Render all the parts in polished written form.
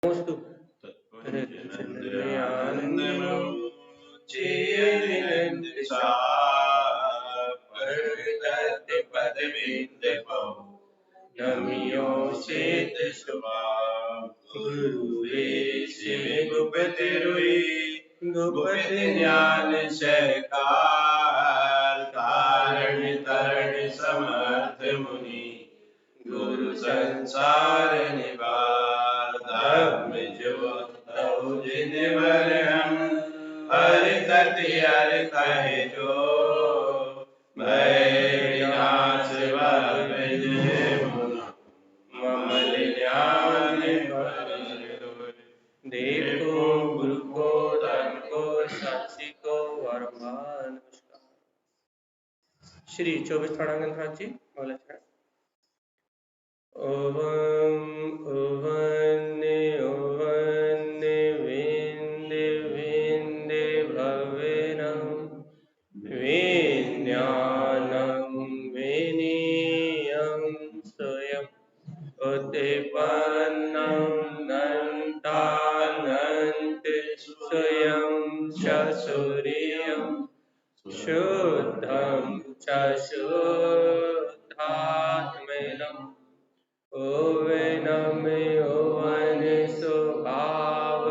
नमोस्तु नमियोचित शुभा गुरुवे शिव गुपति रुई गुपति ज्ञान शकार कारण तरण समर्थ मुनि गुरु संसार निवार धर्म ज्योत तौ जिन वर हम हर कति हर कहे जो भय विनाश वर ममल ज्ञान देखो गुरु को धन को साक्षी को वरमान। श्री 24 थाणागंधराज जी बोले ओवं ओवन्ने ओवन्ने विन्दे विन्दे भवेनं विज्ञानं विनीयं स्वयं उत्पन्नं नन्तानन्त स्वयं च सूर्यं शुद्धं च शुद्धात्मनं ओवनमे ओवन स्वभाव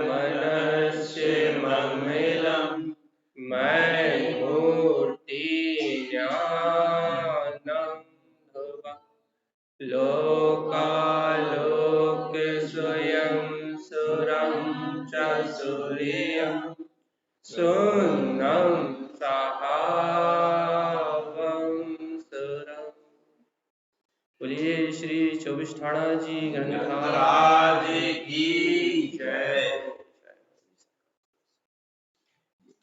मनस्य मम्मिलं मैं मूर्ति ज्ञानं भव लोकालोक स्वयं सुरं च सूर्यं सुन्नं सहावं सुरम्। बोलिए श्री 24 थाना जी ग्रंथराज की जय।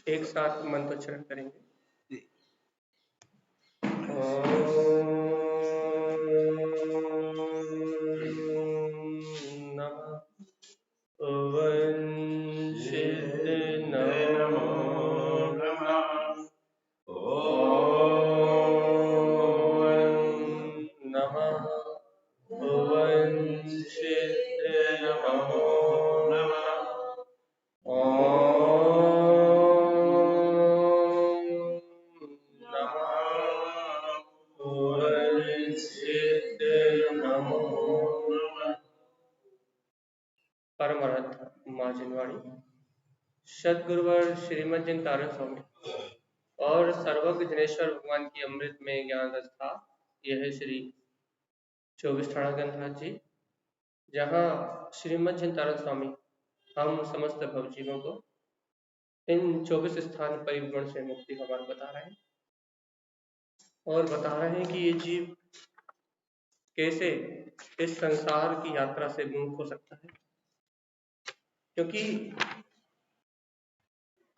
एक साथ मंत्रोच्चारण करेंगे। ओम नमः ओम सिद्ध नमो नमः ओम नमः ओम सिद्ध नमो नमः ओम नमः ओम सिद्ध नमो नमः। परमहंस मां जिनवाणी सदगुरुवर श्रीमद जिन तारण स्वामी और सर्वज्ञ जनेश्वर भगवान की अमृत में ज्ञान रस्ता। यह है श्री 24 थाना ग्रंथराज जी, जहाँ श्रीमद जिन तारण स्वामी हम समस्त भवजीवों को इन 24 स्थान परिभ्रमण से मुक्ति का मार्ग बता रहे हैं और बता रहे हैं कि ये जीव कैसे इस संसार की यात्रा से मुक्त हो सकता है। क्योंकि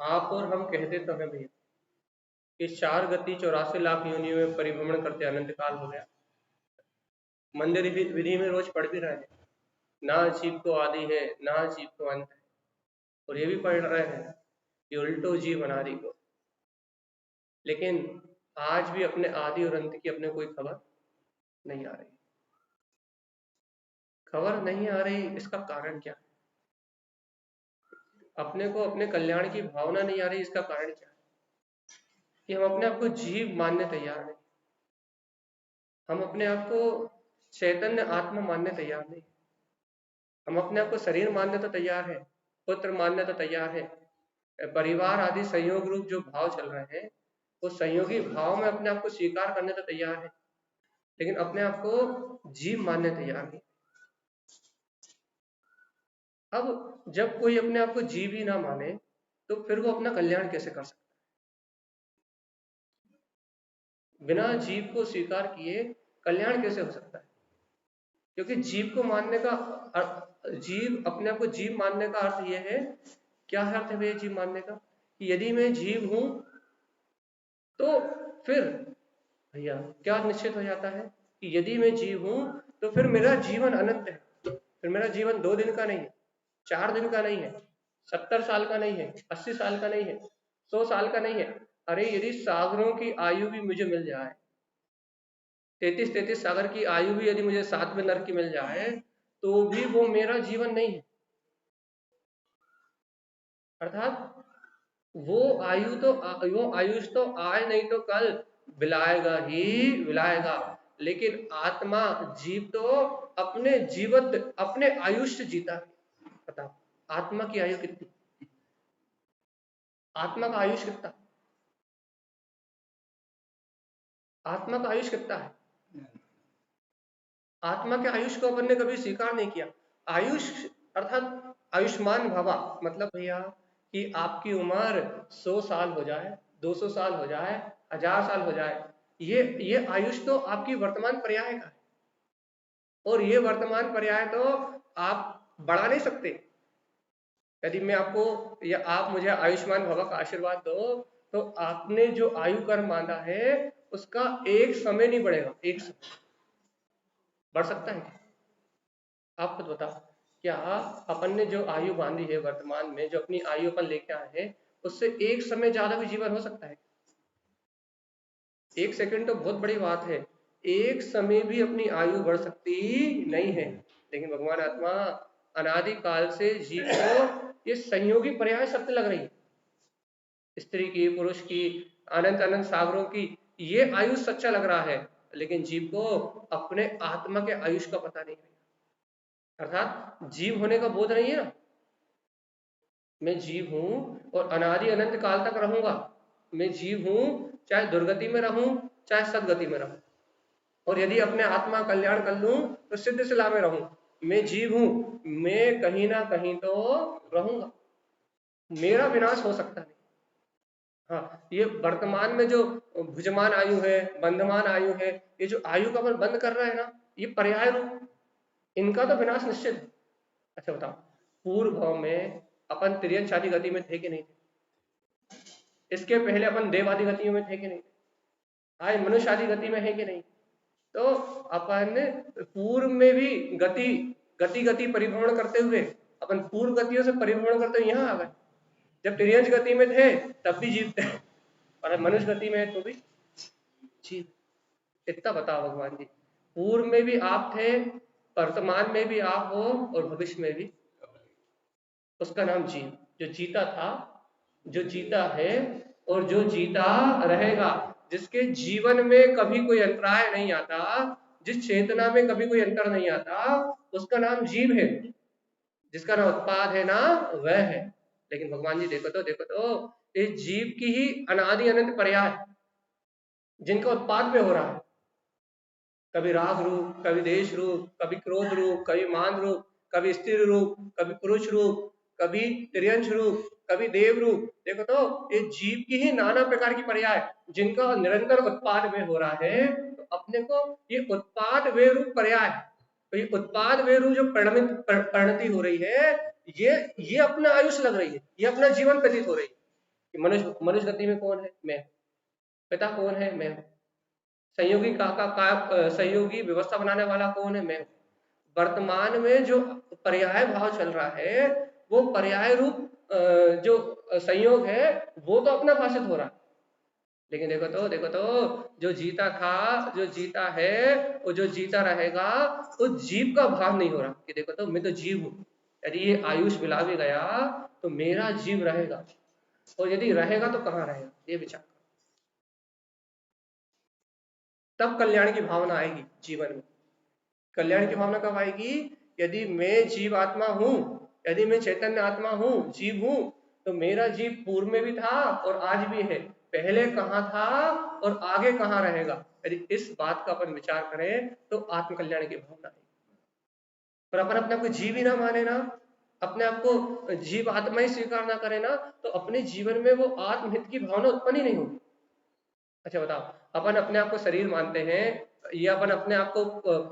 आप और हम कहते तो हैं भैया कि 4 गति 84 लाख योनियों में परिभ्रमण करते अनंत काल हो गया। मंदिर विधि में रोज पढ़ भी रहे हैं, ना जीव को आदि है ना जीव को अंत है, और ये भी पढ़ रहे हैं कि उल्टो जीव अनादि को। लेकिन आज भी अपने आदि और अंत की अपने कोई खबर नहीं आ रही। खबर नहीं आ रही, इसका कारण क्या है? अपने को अपने कल्याण की भावना नहीं आ रही, इसका कारण क्या है? कि हम अपने आप को जीव मानने तैयार नहीं, हम अपने आप को चैतन्य आत्मा मानने तैयार नहीं, हम अपने आप को शरीर मानने तो तैयार है, पुत्र मानने तो तैयार है, परिवार आदि संयोग रूप जो भाव चल रहे हैं वो संयोगी भाव में अपने आप को स्वीकार करने तो तैयार है, लेकिन अपने आप को जीव मानने तैयार नहीं। अब जब कोई अपने आप को जीव ही ना माने तो फिर वो अपना कल्याण कैसे कर सकता है? बिना जीव को स्वीकार किए कल्याण कैसे हो सकता है? क्योंकि जीव को मानने का जीव अपने आप को जीव मानने का अर्थ यह है, क्या अर्थ है भैया जीव मानने का? कि यदि मैं जीव हूं तो फिर भैया क्या निश्चित हो जाता है कि यदि मैं जीव हूं तो फिर मेरा जीवन अनंत है, फिर मेरा जीवन 2 दिन का नहीं है, 4 दिन का नहीं है, 70 साल का नहीं है, 80 साल का नहीं है, 100 साल का नहीं है। अरे यदि सागरों की आयु भी मुझे मिल जाए, 33 सागर की आयु भी यदि मुझे 7वें नर की मिल जाए, तो भी वो मेरा जीवन नहीं है। अर्थात वो आयुष तो आज नहीं तो कल बिलाएगा ही बिलाएगा, लेकिन आत्मा जीव तो अपने जीवन अपने आयुष्य जीता है। बताओ, आत्मा की आयु कितनी, आत्मा का आयुष कितना, आत्मा का आयुष कितना है? आत्मा के आयुष को अपन ने कभी स्वीकार नहीं किया। आयुष अर्थात आयुष्मान भवा मतलब भैया कि आपकी उम्र 100 साल हो जाए, 200 साल हो जाए, 1000 साल हो जाए, ये आयुष तो आपकी वर्तमान पर्याय का है, और ये वर्तमान पर्याय तो आप बढ़ा नहीं सकते। यदि मैं आपको या आप मुझे आयुष्मान भवा का आशीर्वाद दो, तो आपने जो आयु कर्म बांधा है उसका एक समय नहीं बढ़ेगा, एक समय बढ़ सकता है क्या? आप खुद बताओ, क्या अपन ने जो आयु बांधी है वर्तमान में, जो अपनी आयु अपन लेके आए हैं, उससे एक समय ज्यादा भी जीवन हो सकता है? एक सेकंड तो बहुत बड़ी बात है, एक समय भी अपनी आयु बढ़ सकती नहीं है। लेकिन भगवान आत्मा अनादि काल से जीव को ये संयोगी पर्याय शब्द लग रही है, स्त्री की, पुरुष की, अनंत अनंत सागरों की, ये आयुष सच्चा लग रहा है, लेकिन जीव को अपने आत्मा के आयुष का पता नहीं है। अर्थात जीव होने का बोध नहीं है ना, मैं जीव हूं और अनादि अनंत काल तक रहूंगा। मैं जीव हूं, चाहे दुर्गति में रहूं चाहे सदगति में रहूं, और यदि अपने आत्मा कल्याण कर लूं तो सिद्ध सिला में रहूं। मैं जीव हूं, मैं कहीं ना कहीं तो रहूंगा, मेरा विनाश हो सकता नहीं। हाँ, ये वर्तमान में जो भुजमान आयु है, बंधमान आयु है, ये जो आयु का अपन बंद कर रहा है ना, ये पर्याय रूप, इनका तो विनाश निश्चित है। अच्छा बताओ, पूर्व भाव में अपन तिर्यन शादी गति में थे कि नहीं थे? इसके पहले अपन देवादि गतियों में थे कि नहीं? आज मनुष्य आदि गति में है कि नहीं? तो अपन पूर्व में भी गति गति गति परिभ्रमण करते हुए अपन पूर्व गतियों से परिभ्रमण करते हुए यहाँ आ गए। जब तिर्यंश गति में थे तब भी जीवते हैं, और मनुष्य गति में है तो भी जीव। इतना बताओ भगवान जी, पूर्व में भी आप थे, वर्तमान में भी आप हो, और भविष्य में भी। उसका नाम जीव, जो जीता था, जो जीता है, और जो जीता रहेगा, जिसके जीवन में कभी कोई अंतराय नहीं आता, जिस चेतना में कभी कोई अंतर नहीं आता, उसका नाम जीव है। जिसका ना उत्पाद है ना वह है। लेकिन भगवान जी देखो तो इस जीव की ही अनादि अनंत पर्याय जिनका उत्पाद पे हो रहा है, कभी राग रूप, कभी देश रूप, कभी क्रोध रूप, कभी मान रूप, कभी स्त्री रूप, कभी पुरुष रूप, कभी त्रियंश रूप, कभी देव रूप। देखो तो ये जीव की ही नाना प्रकार की पर्याय जिनका निरंतर उत्पाद वे हो रहा है। तो अपने को ये उत्पाद वे रूप पर्याय, तो ये उत्पाद वे रूप जो परिणति हो रही है, ये अपना आयुष लग रही है, ये अपना जीवन व्यतीत हो रही है। कि मनुष्य मनुष्य गति में कौन है? मैं। पिता कौन है? मैं। संयोगी संयोगी व्यवस्था बनाने वाला कौन है? मैं। वर्तमान में जो पर्याय भाव चल रहा है, वो पर्याय रूप जो संयोग है, वो तो अपना भाषित हो रहा है। लेकिन देखो तो जो जीता था, जो जीता है, और जो जीता रहेगा, उस जीव का भान नहीं हो रहा कि देखो तो मैं तो जीव हूं। यदि ये आयुष मिला भी गया तो मेरा जीव रहेगा, और यदि रहेगा तो कहाँ रहेगा, ये विचार। तब कल्याण की भावना आएगी जीवन में। कल्याण की भावना कब आएगी? यदि मैं जीव आत्मा हूं, यदि मैं चैतन्य आत्मा हूं, जीव हूं, तो मेरा जीव पूर्व में भी था और आज भी है, पहले कहाँ था और आगे कहाँ रहेगा। यदि इस बात का अपन विचार करें तो आत्म कल्याण की भावना है। पर अपन अपने आप को जीव ही ना माने ना, अपने आप को जीव आत्मा ही स्वीकार ना करे ना, तो अपने जीवन में वो आत्महित की भावना उत्पन्न ही नहीं होगी। अच्छा बताओ, अपन अपने आप को शरीर मानते हैं, या अपन अपने आप को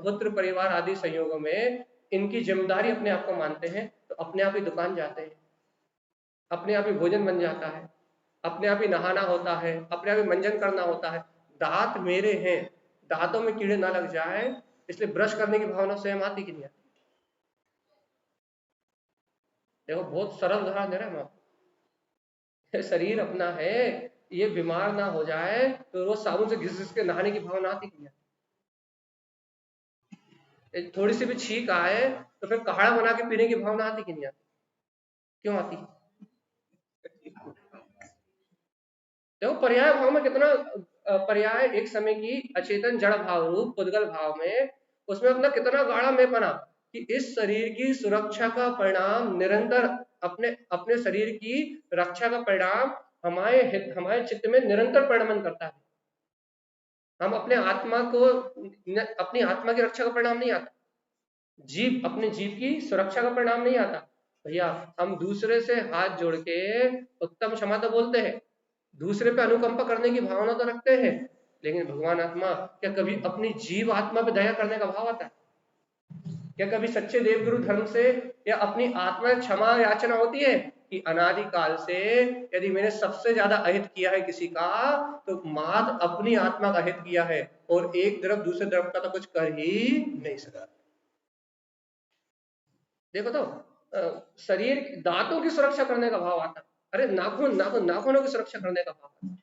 पुत्र परिवार आदि संयोगों में इनकी जिम्मेदारी अपने आप को मानते हैं, तो अपने आप ही दुकान जाते हैं, अपने आप ही भोजन बन जाता है, अपने आप ही नहाना होता है, अपने आप ही मंजन करना होता है। दांत मेरे हैं, दांतों में कीड़े ना लग जाए, इसलिए ब्रश करने की भावना स्वयं आती कि नहीं आती? देखो बहुत सरल उदाहरण दे रहे हैं हम आपको। शरीर अपना है, ये बीमार ना हो जाए तो रोज साबुन से घिस घिस के नहाने की भावना आती कि नहीं आती? थोड़ी सी भी छींक आए तो फिर काढ़ा बना के पीने की भावना आती कि नहीं आती? क्यों आती? देखो पर्याय भाव में कितना पर्याय एक समय की अचेतन जड़ भाव रूप पुद्गल भाव में उसमें अपना कितना गाढ़ा में बना कि इस शरीर की सुरक्षा का परिणाम निरंतर अपने अपने शरीर की रक्षा का परिणाम हमारे चित्त में निरंतर परिणमन करता है। हम अपने आत्मा को अपनी आत्मा की रक्षा का परिणाम नहीं आता, जीव अपने जीव की सुरक्षा का परिणाम नहीं आता। भैया हम दूसरे से हाथ जोड़ के उत्तम क्षमा तो बोलते हैं, दूसरे पे अनुकंपा करने की भावना तो रखते हैं, लेकिन भगवान आत्मा क्या कभी अपनी जीव आत्मा पे दया करने का भाव आता है? क्या कभी सच्चे देवगुरु धर्म से या अपनी आत्मा क्षमा याचना होती है कि अनादि काल से यदि मैंने सबसे ज्यादा अहित किया है किसी का तो मात अपनी आत्मा का अहित किया है और एक तरफ दूसरे तरफ का तो कुछ कर ही नहीं सका। देखो तो शरीर दांतों की सुरक्षा करने का भाव आता है, अरे नाखूनों की सुरक्षा करने का भाव आता है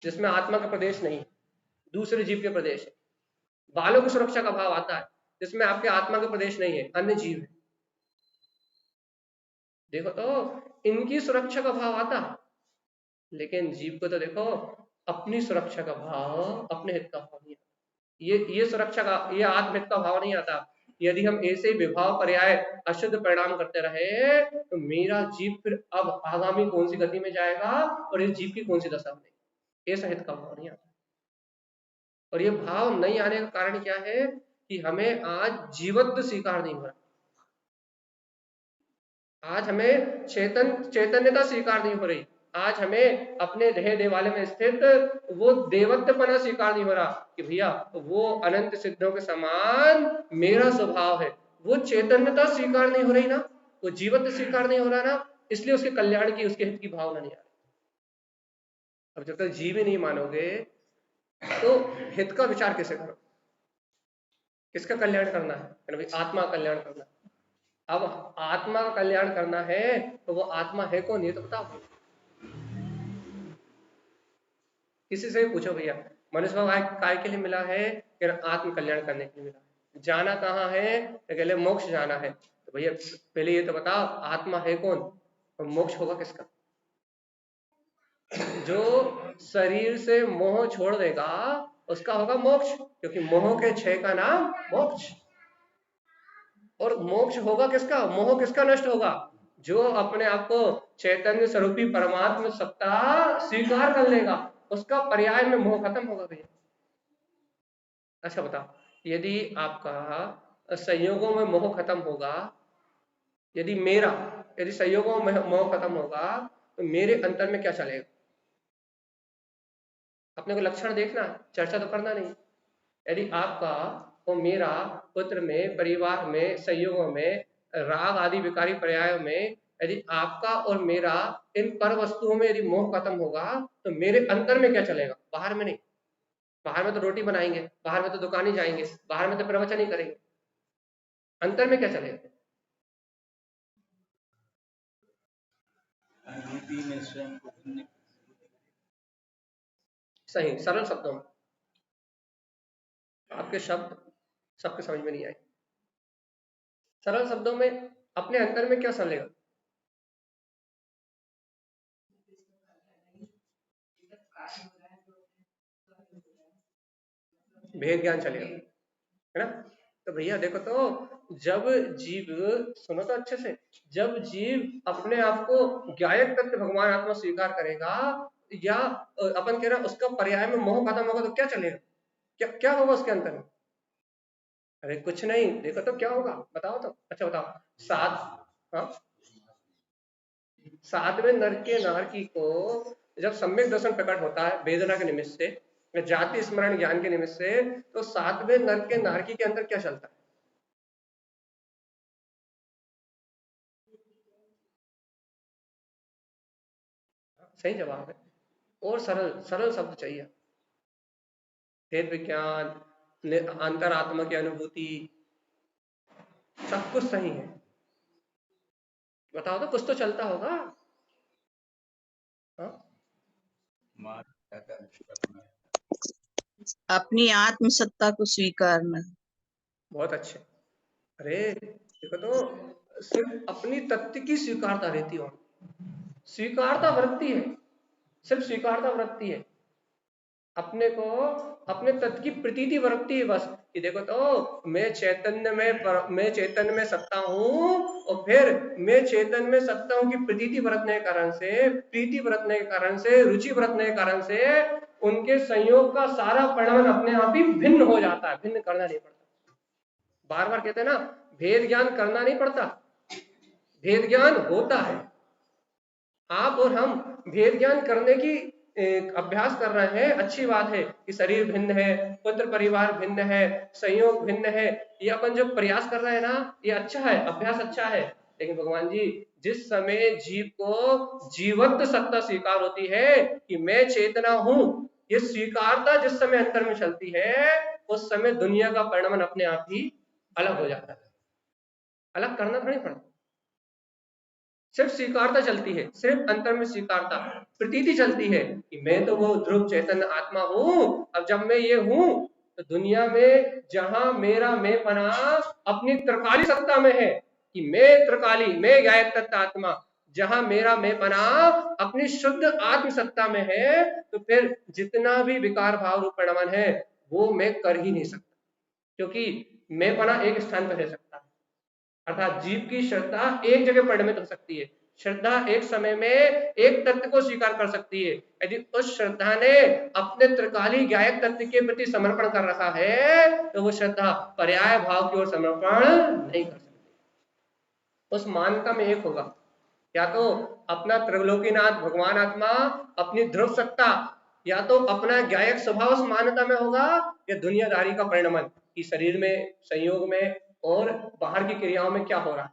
जिसमें आत्मा का प्रदेश नहीं, दूसरे जीव के प्रदेश है। बालों की सुरक्षा का भाव आता है जिसमें आपके आत्मा का प्रदेश नहीं है, अन्य जीव है। देखो तो इनकी सुरक्षा का भाव आता, लेकिन जीव को तो देखो अपनी सुरक्षा का भाव, अपने हित का भाव नहीं आता। ये सुरक्षा का, ये आत्महित का भाव नहीं आता। यदि हम ऐसे विभाव पर्याय अशुद्ध परिणाम करते रहे तो मेरा जीव फिर अब आगामी कौन सी गति में जाएगा और इस जीव की कौन सी दशा होगी, ऐसा हित का भाव नहीं आता। और ये भाव नहीं आने का कारण क्या है कि हमें आज जीवत्व स्वीकार नहीं हो रहा, आज हमें चैतन्यता स्वीकार नहीं हो रही, आज हमें अपने देह देवालय में स्थित वो देवत्वपना स्वीकार नहीं हो रहा कि भैया वो अनंत सिद्धों के समान मेरा स्वभाव है। वो चैतन्यता स्वीकार नहीं हो रही ना, वो जीवत्व स्वीकार नहीं हो रहा ना, इसलिए उसके कल्याण की, उसके हित की भावना नहीं आ रही। अब जब तक जीव ही नहीं मानोगे तो हित का विचार कैसे करो? किसका कल्याण करना है? भाई आत्मा का कल्याण करना है। अब आत्मा का कल्याण करना है तो वो आत्मा है कौन, ये तो बताओ। किसी से भी पूछो भैया मनुष्य को काय के लिए मिला है? आत्म कल्याण करने के लिए मिला है। जाना कहाँ है? तो कहले मोक्ष जाना है। तो भैया पहले ये तो बताओ आत्मा है कौन और मोक्ष होगा किसका? जो शरीर से मोह छोड़ देगा उसका होगा मोक्ष, क्योंकि मोह के क्षय का नाम मोक्ष। और मोक्ष होगा किसका? मोह किसका नष्ट होगा? जो अपने आप को चैतन्य स्वरूपी परमात्मा सत्ता स्वीकार कर लेगा, उसका पर्याय में मोह खत्म होगा भैया। अच्छा बताओ, यदि आपका संयोगों में मोह खत्म होगा, यदि संयोगों में मोह खत्म होगा तो मेरे अंतर में क्या चलेगा? अपने को लक्षण देखना, चर्चा तो करना नहीं। यदि आपका और मेरा पुत्र में, परिवार में, संयोगों में, राग आदि विकारी पर्यायों में यदि आपका और मेरा इन पर वस्तुओं में यदि मोह खत्म होगा तो मेरे अंतर में क्या चलेगा? बाहर में नहीं। बाहर में तो रोटी बनाएंगे, बाहर में तो दुकान ही जाएंगे, बाहर में तो प्रवचन ही करेंगे, अंतर में क्या चलेगा? सही सरल शब्दों में, आपके शब्द सबके समझ में नहीं आए। सरल शब्दों में अपने अंतर में क्या चलेगा? भेद ज्ञान चलेगा, है ना? तो भैया देखो तो जब जीव, सुनो तो अच्छे से, जब जीव अपने आप को ज्ञायक तत्व भगवान आत्मा स्वीकार करेगा या अपन कह रहे हैं उसका पर्याय में मोह खत्म होगा तो क्या चलेगा? क्या क्या होगा उसके अंतर में? अरे कुछ नहीं, देखो तो क्या होगा बताओ तो। अच्छा बताओ। सात, हाँ, सातवें नर के नारकी को जब सम्यक दर्शन प्रकट होता है वेदना के निमित्त से, जाति स्मरण ज्ञान के निमित्त से, तो सातवें नर के नारकी के अंदर क्या चलता है? सही जवाब है। और सरल सरल शब्द चाहिए। भेद विज्ञान, अंतरात्मा की अनुभूति, सब कुछ सही है। बताओ तो कुछ तो चलता होगा। हाँ? अपनी आत्म सत्ता को स्वीकारना। बहुत अच्छे। अरे देखो तो सिर्फ अपनी तत्व की स्वीकारता रहती हो, स्वीकारता वृत्ति है, सिर्फ स्वीकारता वृत्ति है। अपने को अपने तत्व की प्रतीति वृत्ति है बस, कि देखो तो मैं चैतन्य में सत्ता हूँ, और फिर मैं चैतन्य में सत्ता हूँ की प्रतीति बरतने के कारण से, प्रीति बरतने के कारण से, रुचि बरतने के कारण से उनके संयोग का सारा परिणाम अपने आप ही भिन्न हो जाता है। भिन्न करना नहीं पड़ता। बार बार कहते हैं ना, भेद ज्ञान करना नहीं पड़ता, भेद ज्ञान होता है। आप और हम भेद ज्ञान करने की अभ्यास कर रहे हैं, अच्छी बात है कि शरीर भिन्न है, पुत्र परिवार भिन्न है, संयोग भिन्न है, ये अपन जो प्रयास कर रहे हैं ना, ये अच्छा है, अभ्यास अच्छा है। लेकिन भगवान जी, जिस समय जीव को जीवंत सत्ता स्वीकार होती है कि मैं चेतना हूं, ये स्वीकारता जिस समय अंतर में चलती है, उस समय दुनिया का परिणाम अपने आप ही अलग हो जाता है। अलग करना थोड़ी पड़ता, सिर्फ स्वीकारता चलती है, सिर्फ अंतर में स्वीकारता, प्रतीति चलती है कि मैं तो वो ध्रुव चैतन्य आत्मा हूं। अब जब मैं ये हूं तो दुनिया में जहां मेरा मैं पना अपनी त्रिकाली सत्ता में है कि मैं त्रिकाली, मैं गायक तत्व आत्मा, जहां मेरा मैं पना अपनी शुद्ध आत्म सत्ता में है, तो फिर जितना भी विकार भाव रूप परिणाम है वो मैं कर ही नहीं सकता, क्योंकि मैं पना एक स्थान पर रह सकता है। अर्थात जीव की श्रद्धा एक जगह परिणमित हो सकती है। श्रद्धा एक समय में एक तत्व को स्वीकार कर सकती है। यदि उस श्रद्धा ने अपने त्रिकाली गायक तत्व के प्रति समर्पण कर रखा है, तो वो श्रद्धा पर्याय भाव की ओर समर्पण नहीं कर सकती। उस मान्यता में एक होगा, या तो अपना त्रिलोकीनाथ भगवान आत्मा, अपनी ध्रुव सत्ता, या तो अपना गायक स्वभाव उस मान्यता में होगा, या दुनियादारी का परिणाम कि शरीर में, संयोग में और बाहर की क्रियाओं में क्या हो रहा है।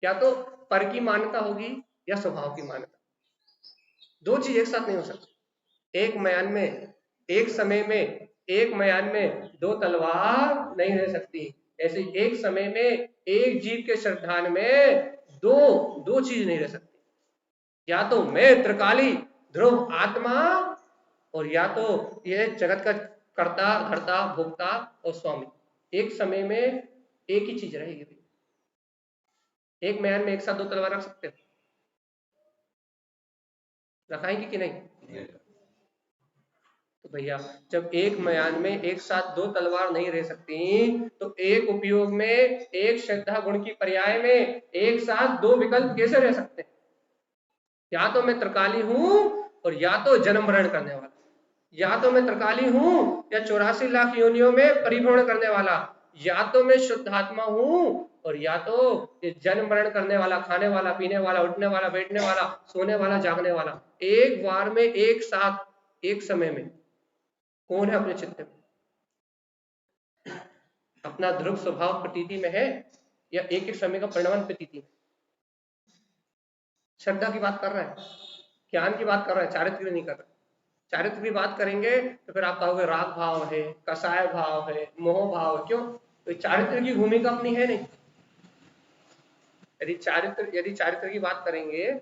या तो पर की मान्यता होगी या स्वभाव की मान्यता। दो चीज एक साथ नहीं हो सकती। एक मयान में, एक समय में, एक मयान में दो तलवार नहीं रह सकती। ऐसे एक समय में एक जीव के श्रद्धान में दो चीज नहीं रह सकती। या तो मैं त्रिकाली ध्रुव आत्मा, और या तो यह जगत का कर्ता, धर्ता, भोक्ता और स्वामी। एक समय में एक ही चीज रहेगी। एक म्यान में एक साथ दो तलवार रख सकते हो? रखाएंगे कि नहीं? तो भैया, जब एक म्यान में एक साथ दो तलवार नहीं रह सकती, तो एक उपयोग में, एक श्रद्धा गुण की पर्याय में एक साथ दो विकल्प कैसे रह सकते हैं? या तो मैं त्रिकाली हूं और या तो जन्म मरण करने वाला, या तो मैं त्रिकाली हूं या 84 लाख योनियों में परिभ्रमण करने वाला, या तो मैं शुद्धात्मा हूं और या तो ये जन्म मरण करने वाला, खाने वाला, पीने वाला, उठने वाला, बैठने वाला, सोने वाला, जागने वाला। एक बार में, एक साथ, एक समय में कौन है अपने चित्त में? अपना ध्रुव स्वभाव प्रतीति में है या एक एक समय का परिणाम प्रतीति में? श्रद्धा की बात कर रहा है, ज्ञान की बात कर रहा है, चारित्र की नहीं कर रहा है। चारित्र की बात करेंगे तो फिर आप कहोगे राग भाव है, कसाय भाव है, मोह भाव है। क्यों? तो चारित्र की भूमिका अपनी है नहीं। यदि चारित्र की बात करेंगे,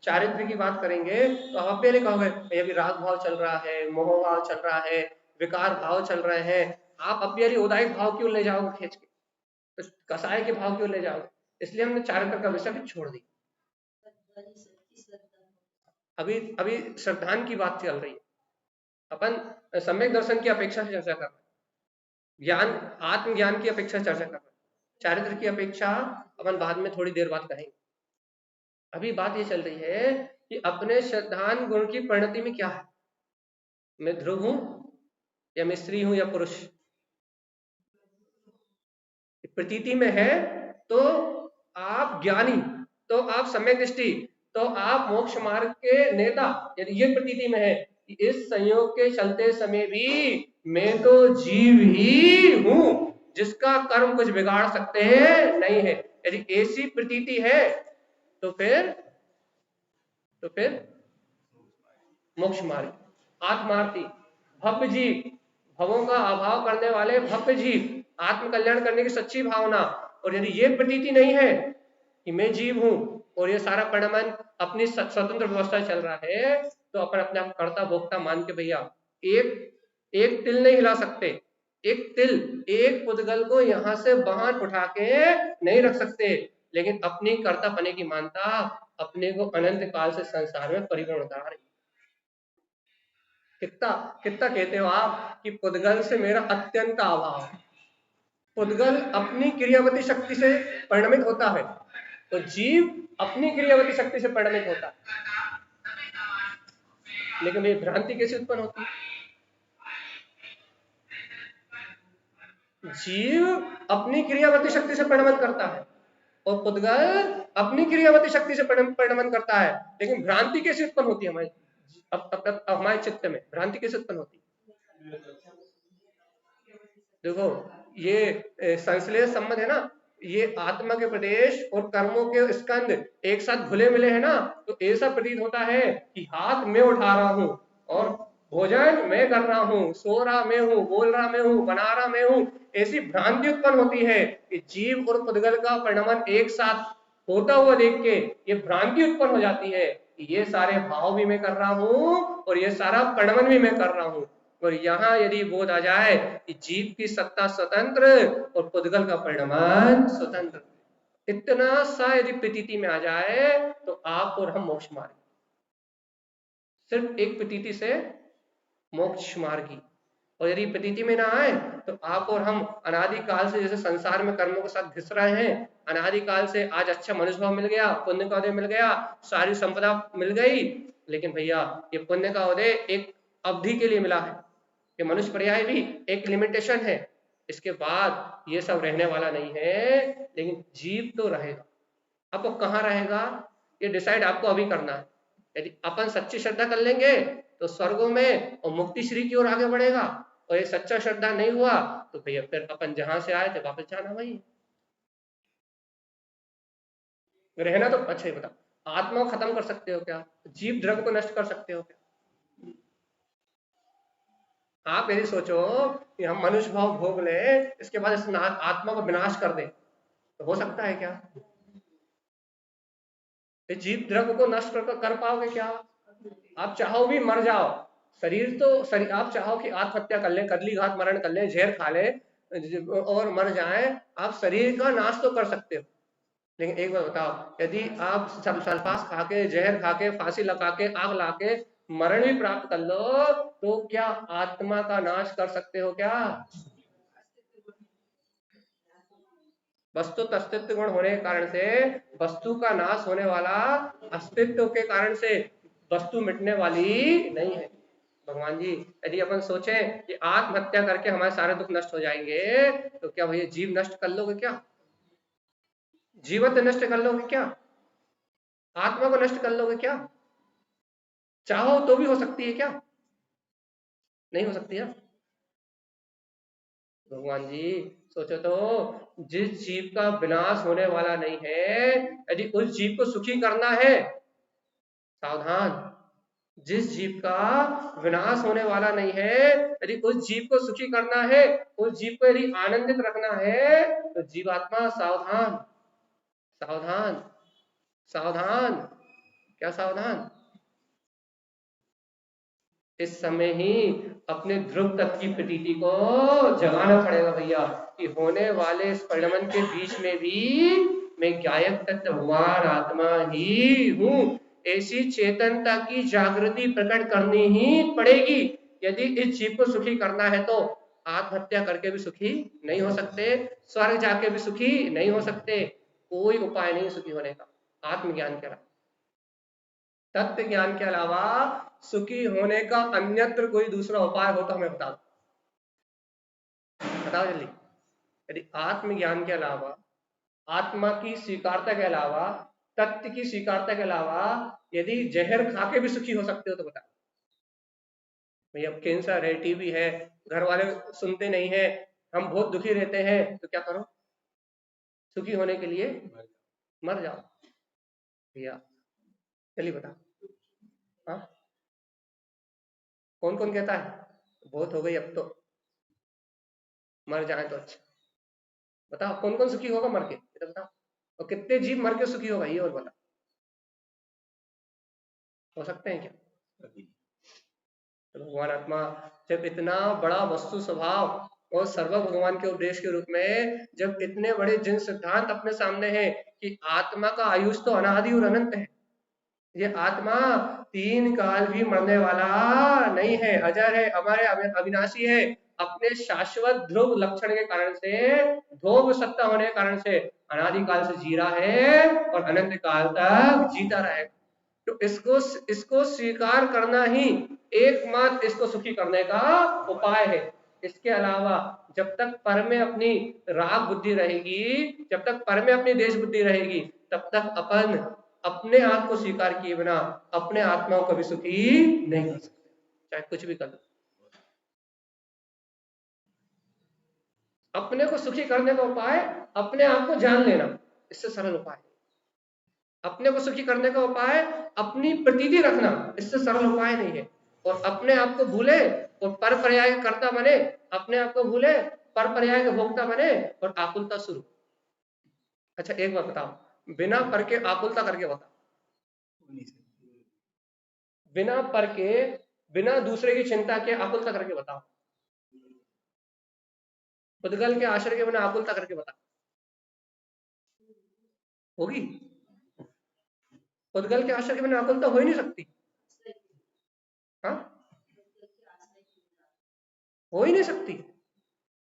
चारित्र की बात करेंगे तो आप पहले कहोगे अभी राग भाव चल रहा है, मोह भाव चल रहा है, विकार भाव चल रहे हैं। आप अभी उदायिक भाव क्यों ले जाओगे खींच के? तो कसाय के भाव क्यों ले जाओगे? इसलिए हमने चारित्र का विषय भी छोड़ दी। अभी श्रद्धान की बात चल रही है। अपन सम्यक दर्शन की अपेक्षा से चर्चा कर रहे हैं, ज्ञान, आत्मज्ञान की अपेक्षा चर्चा कर रहे हैं। चारित्र की अपेक्षा अपन बाद में थोड़ी देर बाद करेंगे। अभी बात ये चल रही है कि अपने श्रद्धान गुण की परिणति में क्या है। मैं ध्रुव हूं या मैं स्त्री हूं या पुरुष? प्रतीति में है तो आप ज्ञानी, तो आप सम्यक दृष्टि, तो आप मोक्ष मार्ग के नेता। यदि ये प्रतीति में है कि इस संयोग के चलते समय भी मैं तो जीव ही हूं, जिसका कर्म कुछ बिगाड़ सकते हैं नहीं है, यदि ऐसी प्रतीति है तो फिर मोक्ष मार्ग, आत्मार्थी, भव्य जीव, भवों का अभाव करने वाले भव्य जीव, आत्म कल्याण करने की सच्ची भावना। और यदि ये प्रतीति नहीं है कि मैं जीव हूं और ये सारा परिणाम अपनी स्वतंत्र व्यवस्था चल रहा है, तो अपन अपने आप कर्ता भोक्ता मान के भैया एक तिल नहीं हिला सकते। एक तिल, एक पुद्गल को यहां से बाहर उठा के नहीं रख सकते। लेकिन अपनी कर्तापने की मानता अपने को अनंत काल से संसार में परिपूर्ण करा रही। कितना कितना कहते हो आप कि पुद्गल से मेरा अत्यंत अभाव। पुद्गल अपनी क्रियावती शक्ति से परिणमित होता है, तो जीव अपनी क्रियावती शक्ति से परिणमित होता है। लेकिन ये भ्रांति कैसे उत्पन्न होती है? जीव अपनी क्रियावती शक्ति से परिणमन करता है और पुद्गल अपनी क्रियावती शक्ति से परिणमन करता है, लेकिन भ्रांति कैसे उत्पन्न होती है हमारे अब हमारे चित्त में? भ्रांति कैसे उत्पन्न होती है? देखो, ये संश्लेष संबंध है ना, ये आत्मा के प्रदेश और कर्मों के स्कंद एक साथ घुले मिले हैं ना, तो ऐसा प्रतीत होता है कि हाथ मैं उठा रहा हूं और भोजन मैं कर रहा हूं, सो रहा मैं हूं, बोल रहा मैं हूं, बना रहा मैं हूं। ऐसी भ्रांति उत्पन्न होती है कि जीव और पुद्गल का परिणमन एक साथ होता हुआ देख के ये भ्रांति उत्पन्न हो जाती है कि ये सारे भाव भी मैं कर रहा हूं और ये सारा परिणमन भी मैं कर रहा हूं। और यहाँ यदि बोध आ जाए कि जीव की सत्ता स्वतंत्र और पुद्गल का परिणमन स्वतंत्र, इतना सा यदि प्रतीति में आ जाए तो आप और हम मोक्ष मार्ग, सिर्फ एक प्रतीति से मोक्ष मार्गी। और यदि प्रतीति में ना आए तो आप और हम अनादि काल से जैसे संसार में कर्मों के साथ घिस रहे हैं, अनादि काल से आज अच्छा मनुष्य भाव मिल गया, पुण्य का उदय मिल गया, सारी संपदा मिल गई, लेकिन भैया ये पुण्य का उदय एक अवधि के लिए मिला है, ये मनुष्य पर्याय भी एक लिमिटेशन है, इसके बाद ये सब रहने वाला नहीं है। लेकिन जीव तो रहेगा। अब वो कहाँ रहेगा ये डिसाइड आपको अभी करना है। यदि अपन सच्ची श्रद्धा कर लेंगे तो स्वर्गों में और मुक्ति श्री की ओर आगे बढ़ेगा, और ये सच्चा श्रद्धा नहीं हुआ तो भैया फिर अपन जहां से आए थे वापस जाना वही रहना। तो अच्छा ही बता, आत्मा को खत्म कर सकते हो क्या? जीव द्रव्य को नष्ट कर सकते हो क्या? आप यदि सोचो कि हम मनुष्य भाव भोग ले, इसके बाद इस आत्मा को विनाश कर दे, तो हो सकता है क्या? जीव द्रव्य को नष्ट कर पाओगे क्या? आप चाहो भी मर जाओ, शरीर तो शरीर, आप चाहो कि आत्महत्या कर ले, करली घात मरण कर ले, जहर खा ले और मर जाए, आप शरीर का नाश तो कर सकते हो। लेकिन एक बार बताओ, यदि आप सल्फास खा के, जहर खा के, फांसी लगा के, आग ला के मरण भी प्राप्त कर लो, तो क्या आत्मा का नाश कर सकते हो क्या? वस्तु अस्तित्व गुण होने के कारण से वस्तु का नाश होने वाला, अस्तित्व के कारण से वस्तु मिटने वाली नहीं है। भगवान जी यदि अपन सोचें कि आत्महत्या करके हमारे सारे दुख नष्ट हो जाएंगे, तो क्या भैया जीव नष्ट कर लोगे क्या? जीवन नष्ट कर लोगे क्या? आत्मा को नष्ट कर लोगे क्या? चाहो तो भी हो सकती है क्या? नहीं हो सकती है। भगवान जी सोचो तो, जिस जीव का विनाश होने वाला नहीं है, यदि उस जीव को सुखी करना है, सावधान, जिस जीव का विनाश होने वाला नहीं है, यदि उस जीव को सुखी करना है, उस जीव को यदि आनंदित रखना है, तो जीवात्मा सावधान, सावधान, सावधान। क्या सावधान? इस समय ही अपने ध्रुव तत्व की प्रतीति को जगाना पड़ेगा भैया, कि होने वाले इस परिणमन के बीच में भी मैं गायक तत्व भगवान आत्मा ही हूँ। ऐसी चेतनता की जागृति प्रकट करनी ही पड़ेगी यदि इस जीव को सुखी करना है। तो आत्महत्या करके भी सुखी नहीं हो सकते, स्वर्ग जाके भी सुखी नहीं हो सकते, कोई उपाय नहीं सुखी होने का आत्मज्ञान के अलावा, तत्व ज्ञान के अलावा सुखी होने का अन्यत्र कोई दूसरा उपाय हो तो हमें बताओ, बताओ जल्दी। यदि आत्मज्ञान के अलावा, आत्मा की स्वीकारता के अलावा, तत्व की स्वीकारता के अलावा यदि जहर खा के भी सुखी हो सकते हो तो बताओ। भैया कैंसर है, टीबी है, घर वाले सुनते नहीं है, हम बहुत दुखी रहते हैं, तो क्या करो? सुखी होने के लिए मर जाओ। भैया चलिए बताओ, हाँ कौन कौन कहता है बहुत हो गई अब तो मर जाए तो अच्छा? बताओ कौन कौन सुखी होगा मर के, तो बताओ। और कितने जीव मर के सुखी होगा ये और बताओ, हो सकते हैं क्या? तो भगवान आत्मा जब इतना बड़ा वस्तु स्वभाव और सर्व भगवान के उपदेश के रूप में जब इतने बड़े जिन सिद्धांत अपने सामने हैं, कि आत्मा का आयुष तो अनादि और अनंत है। ये आत्मा 3 काल भी मरने वाला नहीं है, अजर है, अमर है, अविनाशी है। अपने शाश्वत ध्रुव लक्षण के कारण से, ध्रुव सत्ता होने के कारण से अनादि काल से जी रहा है और अनंत काल तक जीता रहेगा। तो इसको स्वीकार करना ही एकमात्र इसको सुखी करने का उपाय है। इसके अलावा जब तक पर में अपनी राग बुद्धि रहेगी, जब तक पर में अपनी देश बुद्धि रहेगी, तब तक अपन अपने आप को स्वीकार किए बिना अपने आत्माओं को भी सुखी नहीं कर सकते, चाहे कुछ भी कर लो। अपने को सुखी करने का उपाय अपने आप को जान लेना, इससे सरल उपाय। अपने को सुखी करने का उपाय अपनी प्रतीति रखना, इससे सरल उपाय नहीं है। और अपने आप को भूले और पर पर्याय कर्ता बने, अपने आप को भूले पर पर्याय के भोक्ता बने और आकुलता शुरू। अच्छा एक बात बताओ, बिना पर के आकुलता करके बताओ, बिना पर के, बिना दूसरे की चिंता के आकुलता करके बताओ, पुद्गल के आश्रय के बिना आकुलता करके बताओ, होगी? पुद्गल के आश्रय के बिना आकुलता हो ही नहीं सकती। हाँ, हो ही नहीं सकती।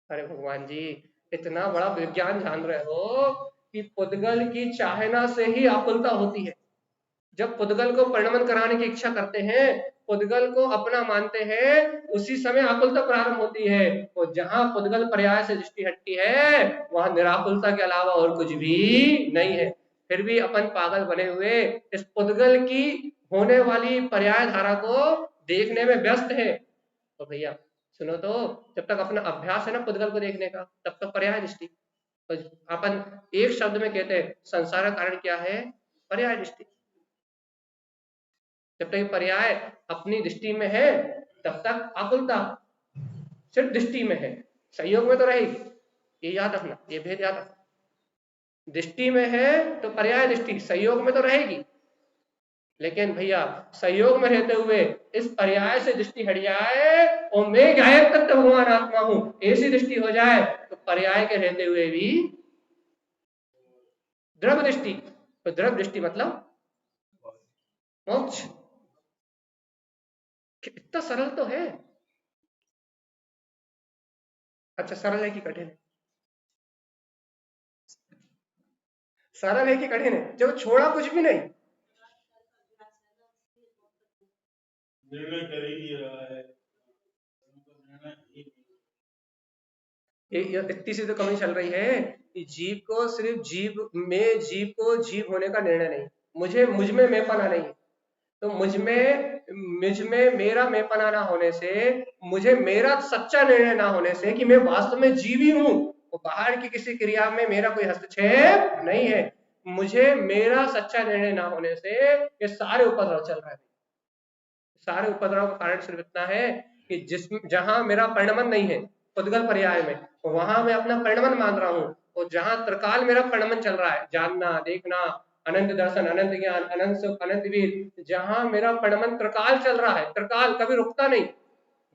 अरे भगवान जी, इतना बड़ा विज्ञान जान रहे हो कि पुद्गल की चाहना से ही आकुलता होती है। जब पुद्गल को परिणमन कराने की इच्छा करते हैं, पुद्गल को अपना मानते हैं, उसी समय आकुलता प्रारंभ होती है। और जहां पुद्गल पर्याय से दृष्टि हटती है, वहां निराकुलता के अलावा और कुछ भी नहीं है। फिर भी अपन पागल बने हुए इस पुद्गल की होने वाली पर्याय धारा को देखने में व्यस्त है। तो भैया सुनो तो, जब तक अपना अभ्यास है ना पुद्गल को देखने का, तब तक पर्याय दृष्टि। तो अपन एक शब्द में कहते हैं संसार का कारण क्या है? पर्याय दृष्टि। जब तक पर्याय अपनी दृष्टि में है तब तक आकुलता सिर्फ दृष्टि में है, संयोग में तो रहेगी। ये याद रखना, ये भेद याद रखना। दृष्टि में है तो पर्याय दृष्टि, संयोग में तो रहेगी। लेकिन भैया संयोग में रहते हुए इस पर्याय से दृष्टि हट जाए और मैं गायब तत्व भगवान आत्मा हूं, ऐसी दृष्टि हो जाए तो पर्याय के रहते हुए भी द्रव दृष्टि। तो द्रव दृष्टि मतलब मोक्ष। इतना सरल तो है। अच्छा सरल है कि कठिन है? सरल है कि कठिन है? जब छोड़ा कुछ भी नहीं, निर्णय कर ही रहा है। ये इतनी सी तो कमी चल रही है कि जीव को सिर्फ जीव में, जीव को जीव होने का निर्णय नहीं, मुझ में मैंपना नहीं। तो मुझ में मेरा मैंपना ना होने से, मुझे मेरा सच्चा निर्णय ना होने से कि मैं वास्तव में जीवी हूं, तो बाहर की किसी क्रिया में मेरा कोई हस्तक्षेप नहीं है। मुझे मेरा सच्चा निर्णय ना होने से ये सारे उपद्रव चल रहे हैं। सारे उपद्रव का कारण सिर्फ इतना है कि जहां मेरा परिणमन नहीं है पुद्गल पर्याय में, वहां मैं अपना परिणमन मान रहा हूं। और जहां त्रिकाल मेरा परिणमन चल रहा है, जानना, देखना, अनंत दर्शन, अनंत ज्ञान, अनंत सुख, अनंत वीर, जहां मेरा परिणमन त्रिकाल चल रहा है, त्रिकाल कभी रुकता नहीं।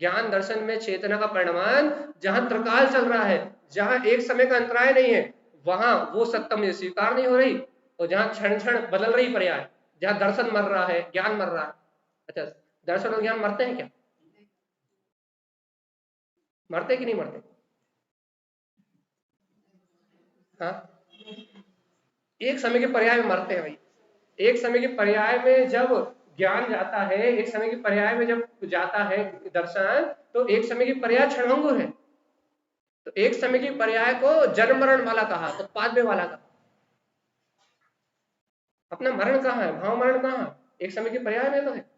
ज्ञान दर्शन में चेतना का परिणमन जहां त्रिकाल चल रहा है, जहां एक समय का अंतराय नहीं है, वहां वो सत्ता मुझे स्वीकार नहीं हो रही। और जहां क्षण क्षण बदल रही पर्याय, जहां दर्शन मर रहा है, ज्ञान मर रहा है। अच्छा, दर्शन और ज्ञान मरते हैं क्या? मरते कि नहीं मरते? हाँ, एक समय के पर्याय में मरते हैं भाई। एक समय के पर्याय में जब ज्ञान जाता है, एक समय के पर्याय में जब जाता है दर्शन, तो एक समय की पर्याय क्षणभंगुर है। तो एक समय की पर्याय को जन्म मरण वाला कहा, उत्पाद्य वाला कहा। अपना मरण कहाँ है, भाव मरण कहाँ है? एक समय की पर्याय में तो है।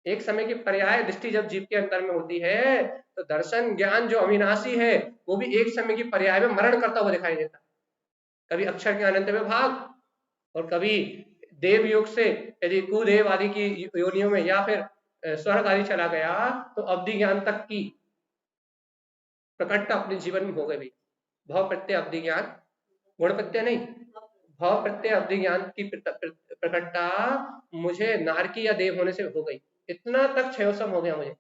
एक समय की पर्याय दृष्टि जब जीव के अंतर में होती है, तो दर्शन ज्ञान जो अविनाशी है वो भी एक समय की पर्याय में मरण करता हुआ दिखाई देता है। कभी अक्षर के अनंत में भाग और कभी देव योग से यदि कुदेव आदि की योनियों में या फिर स्वर्ग आदि चला गया, तो अवधि ज्ञान तक की प्रकटता अपने जीवन में हो गई। भाव प्रत्यय अवधि ज्ञान, गुण प्रत्यय नहीं, भाव प्रत्यय अवधि ज्ञान की प्रकटता मुझे नारकी या देव होने से हो गई। इतना तक क्षयोसम हो गया मुझे।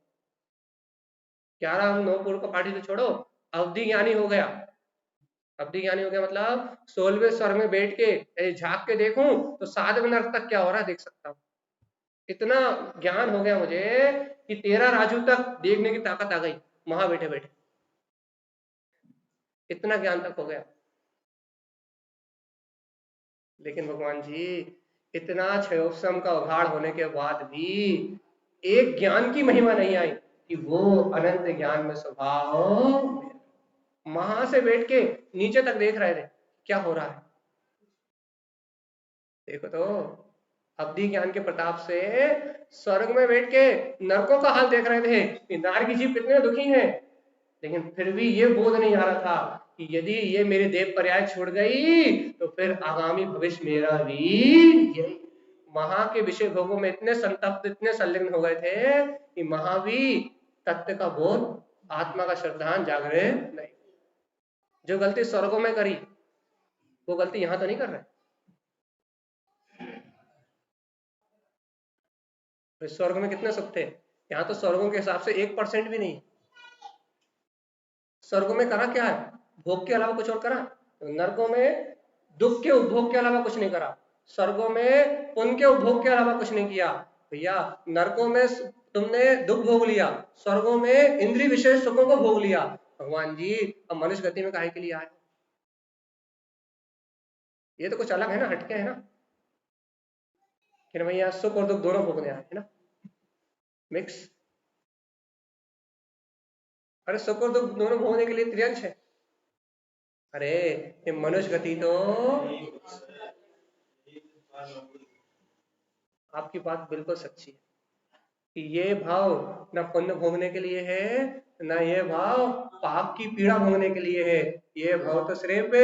11 9 पूर्व का पाठी तो छोड़ो, अवधि ज्ञानी हो गया। अवधि ज्ञानी हो गया मतलब 16वें स्वर्ग में बैठ के झांक के देखूं तो 7वें नरक तक क्या हो रहा है देख सकता हूँ। इतना ज्ञान हो गया मुझे कि 13 राजू तक देखने की ताकत आ गई वहां बैठे बैठे, इतना ज्ञान तक हो गया। लेकिन भगवान जी इतना क्षयोपम का उघाड़ होने के बाद भी एक ज्ञान की महिमा नहीं आई कि वो अनंत ज्ञान में स्वभाव वहां से बैठ के नीचे तक देख रहे थे क्या हो रहा है। देखो तो अवधि ज्ञान के प्रताप से स्वर्ग में बैठ के नरकों का हाल देख रहे थे कि नार की जीव कितने दुखी हैं, लेकिन फिर भी ये बोध नहीं आ रहा था कि यदि ये मेरे देव पर्याय छोड़ गई तो फिर आगामी भविष्य मेरा भी यही। वहां के विषय भोगों में इतने संतप्त इतने संलग्न हो गए थे कि वहां भी तत्व का बोध आत्मा का श्रद्धान जागृत नहीं। जो गलती स्वर्गों में करी वो गलती यहां तो नहीं कर रहे। स्वर्ग में कितने सुख थे, यहाँ तो स्वर्गों के हिसाब से 1% भी नहीं। स्वर्गों में करा क्या है, भोग के अलावा कुछ और करा। नरकों में दुख के उपभोग के अलावा कुछ नहीं करा, स्वर्गों में पुण्य के उपभोग के अलावा कुछ नहीं किया। भैया नरकों में तुमने दुख भोग लिया, स्वर्गों में इंद्रिय विशेष सुखों को भोग लिया। भगवान जी अब मनुष्य गति में काहे के लिए आए, ये तो कुछ अलग है ना, हटके है ना कि भैया सुख और दुख दोनों भोगने आए है ना, मिक्स। अरे सुख और दुख दोनों भोगने के लिए त्रियंश है। अरे ये मनुष्य गति तो, आपकी बात बिल्कुल सच्ची है कि ये भाव न पुण्य भोगने के लिए है न ये भाव पाप की पीड़ा भोगने के लिए है। ये भाव तो सिर्फ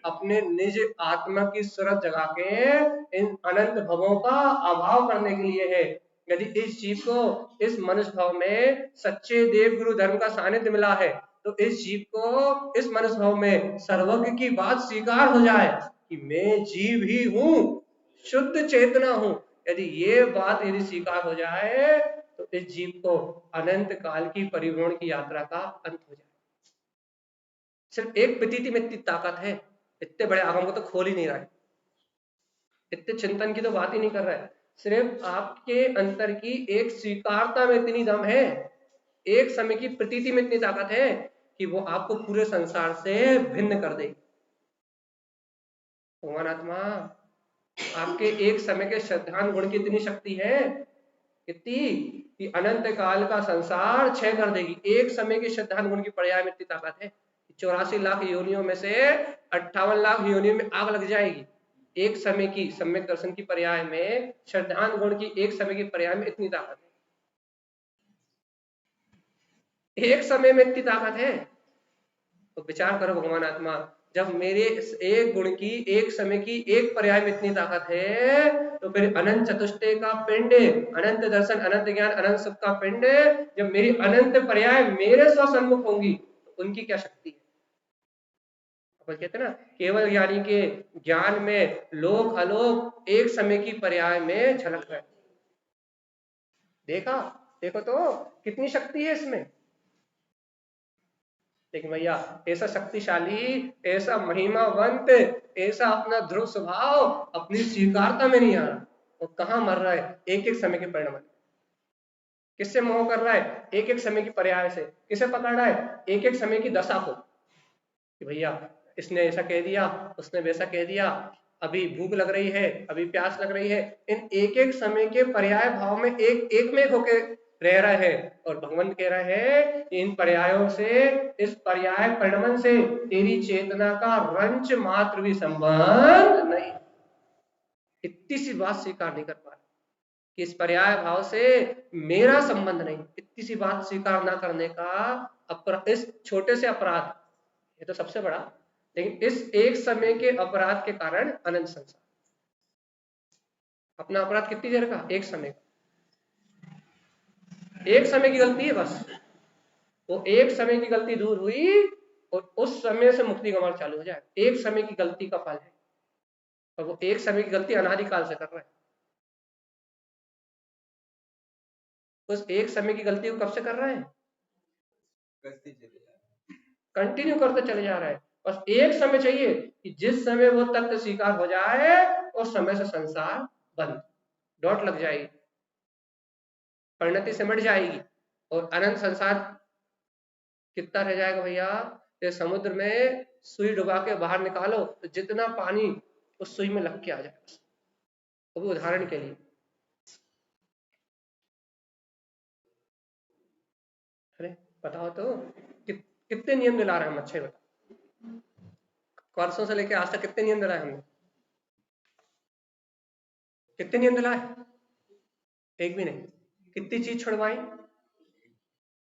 अपने निज आत्मा की सूरत जगा के इन अनंत भवों का अभाव करने के लिए है। यदि इस जीव को इस मनुष्य भाव में सच्चे देव गुरु धर्म का सानिध्य मिला है तो इस जीव को इस मनुष्य भाव में सर्वज्ञ की बात स्वीकार हो जाए कि मैं जीव ही हूं, शुद्ध चेतना हूं। यदि ये बात यदि स्वीकार हो जाए तो इस जीव को अनंत काल की परिभ्रमण की यात्रा का अंत हो जाए। सिर्फ एक प्रतीति में इतनी ताकत है, इतने बड़े आगम को तो खोल ही नहीं रहा है, इतने चिंतन की तो बात ही नहीं कर रहा है। सिर्फ आपके अंतर की एक स्वीकारता में इतनी दम है, एक समय की प्रतीति में इतनी ताकत है कि वो आपको पूरे संसार से भिन्न कर देगी। भगवान आत्मा आपके एक समय के श्रद्धान गुण की इतनी शक्ति है, इतनी कि अनंत काल का संसार क्षय कर देगी। एक समय के श्रद्धान गुण की पर्याय में इतनी ताकत है 84 लाख योनियों में से 58 लाख योनियों में आग लग जाएगी। एक समय की सम्यक दर्शन की पर्याय में, श्रद्धान गुण की एक समय की पर्याय में इतनी ताकत है, एक समय में इतनी ताकत है। तो विचार करो भगवान आत्मा, जब मेरे एक गुण की एक समय की एक पर्याय में इतनी ताकत है तो फिर अनंत चतुष्टय का पिंड, अनंत दर्शन अनंत ज्ञान अनंत सुख का पिंड जब मेरी अनंत पर्याय मेरे स्वसन्मुख होंगी तो उनकी क्या शक्ति है। अपन कहते हैं ना केवल ज्ञानी के ज्ञान में लोक अलोक एक समय की पर्याय में झलक रहे। देखा, देखो तो कितनी शक्ति है इसमें। लेकिन भैया ऐसा शक्तिशाली, ऐसा महिमावंत, ऐसा अपना ध्रुव स्वभाव अपनी स्वीकारता में नहीं आ रहा, वो कहाँ मर रहा है एक एक समय के परिणाम। किससे मोह कर रहा है, एक एक समय की पर्याय से। किसे पकड़ रहा है, एक एक समय की दशा को कि भैया इसने ऐसा कह दिया, उसने वैसा कह दिया, अभी भूख लग रही है, अभी प्यास लग रही है। इन एक एक समय के पर्याय भाव में एक एक में होके रह रहा है। और भगवान कह रहा है कि इन पर्यायों से, इस पर्याय परिणमन से तेरी चेतना का रंच मात्र भी संबंध नहीं। इतनी सी बात स्वीकार नहीं कर पा रहा कि इस पर्याय भाव से मेरा संबंध नहीं। इतनी सी बात स्वीकार ना करने का इस छोटे से अपराध, ये तो सबसे बड़ा, लेकिन इस एक समय के अपराध के कारण अनंत संसार। अपना अपराध कितनी देर का, एक समय का, एक समय की गलती है बस। वो एक समय की गलती दूर हुई और उस समय से मुक्ति का मार्ग चालू हो जाए। एक समय की गलती का फल है और वो एक समय की गलती अनादिकाल से कर रहा है। उस एक समय की गलती को कब से कर रहा है, कंटिन्यू करते चले जा रहा है। बस एक समय चाहिए कि जिस समय वो तत्व स्वीकार हो जाए उस समय से संसार बंद, डॉट लग जाएगी, परिणति सिमट जाएगी और अनंत संसार कितना रह जाएगा भैया। ये समुद्र में सुई डुबा के बाहर निकालो तो जितना पानी उस सुई में लग के आ जाएगा। वो भी उदाहरण के लिए। अरे बताओ तो कितने नियम दिला रहे हैं हम, अच्छे बताओ, परसों से लेके आज तक कितने नियम दिलाए हमने, कितने नियम दिलाए? एक भी नहीं। कितनी चीज छुड़वाई,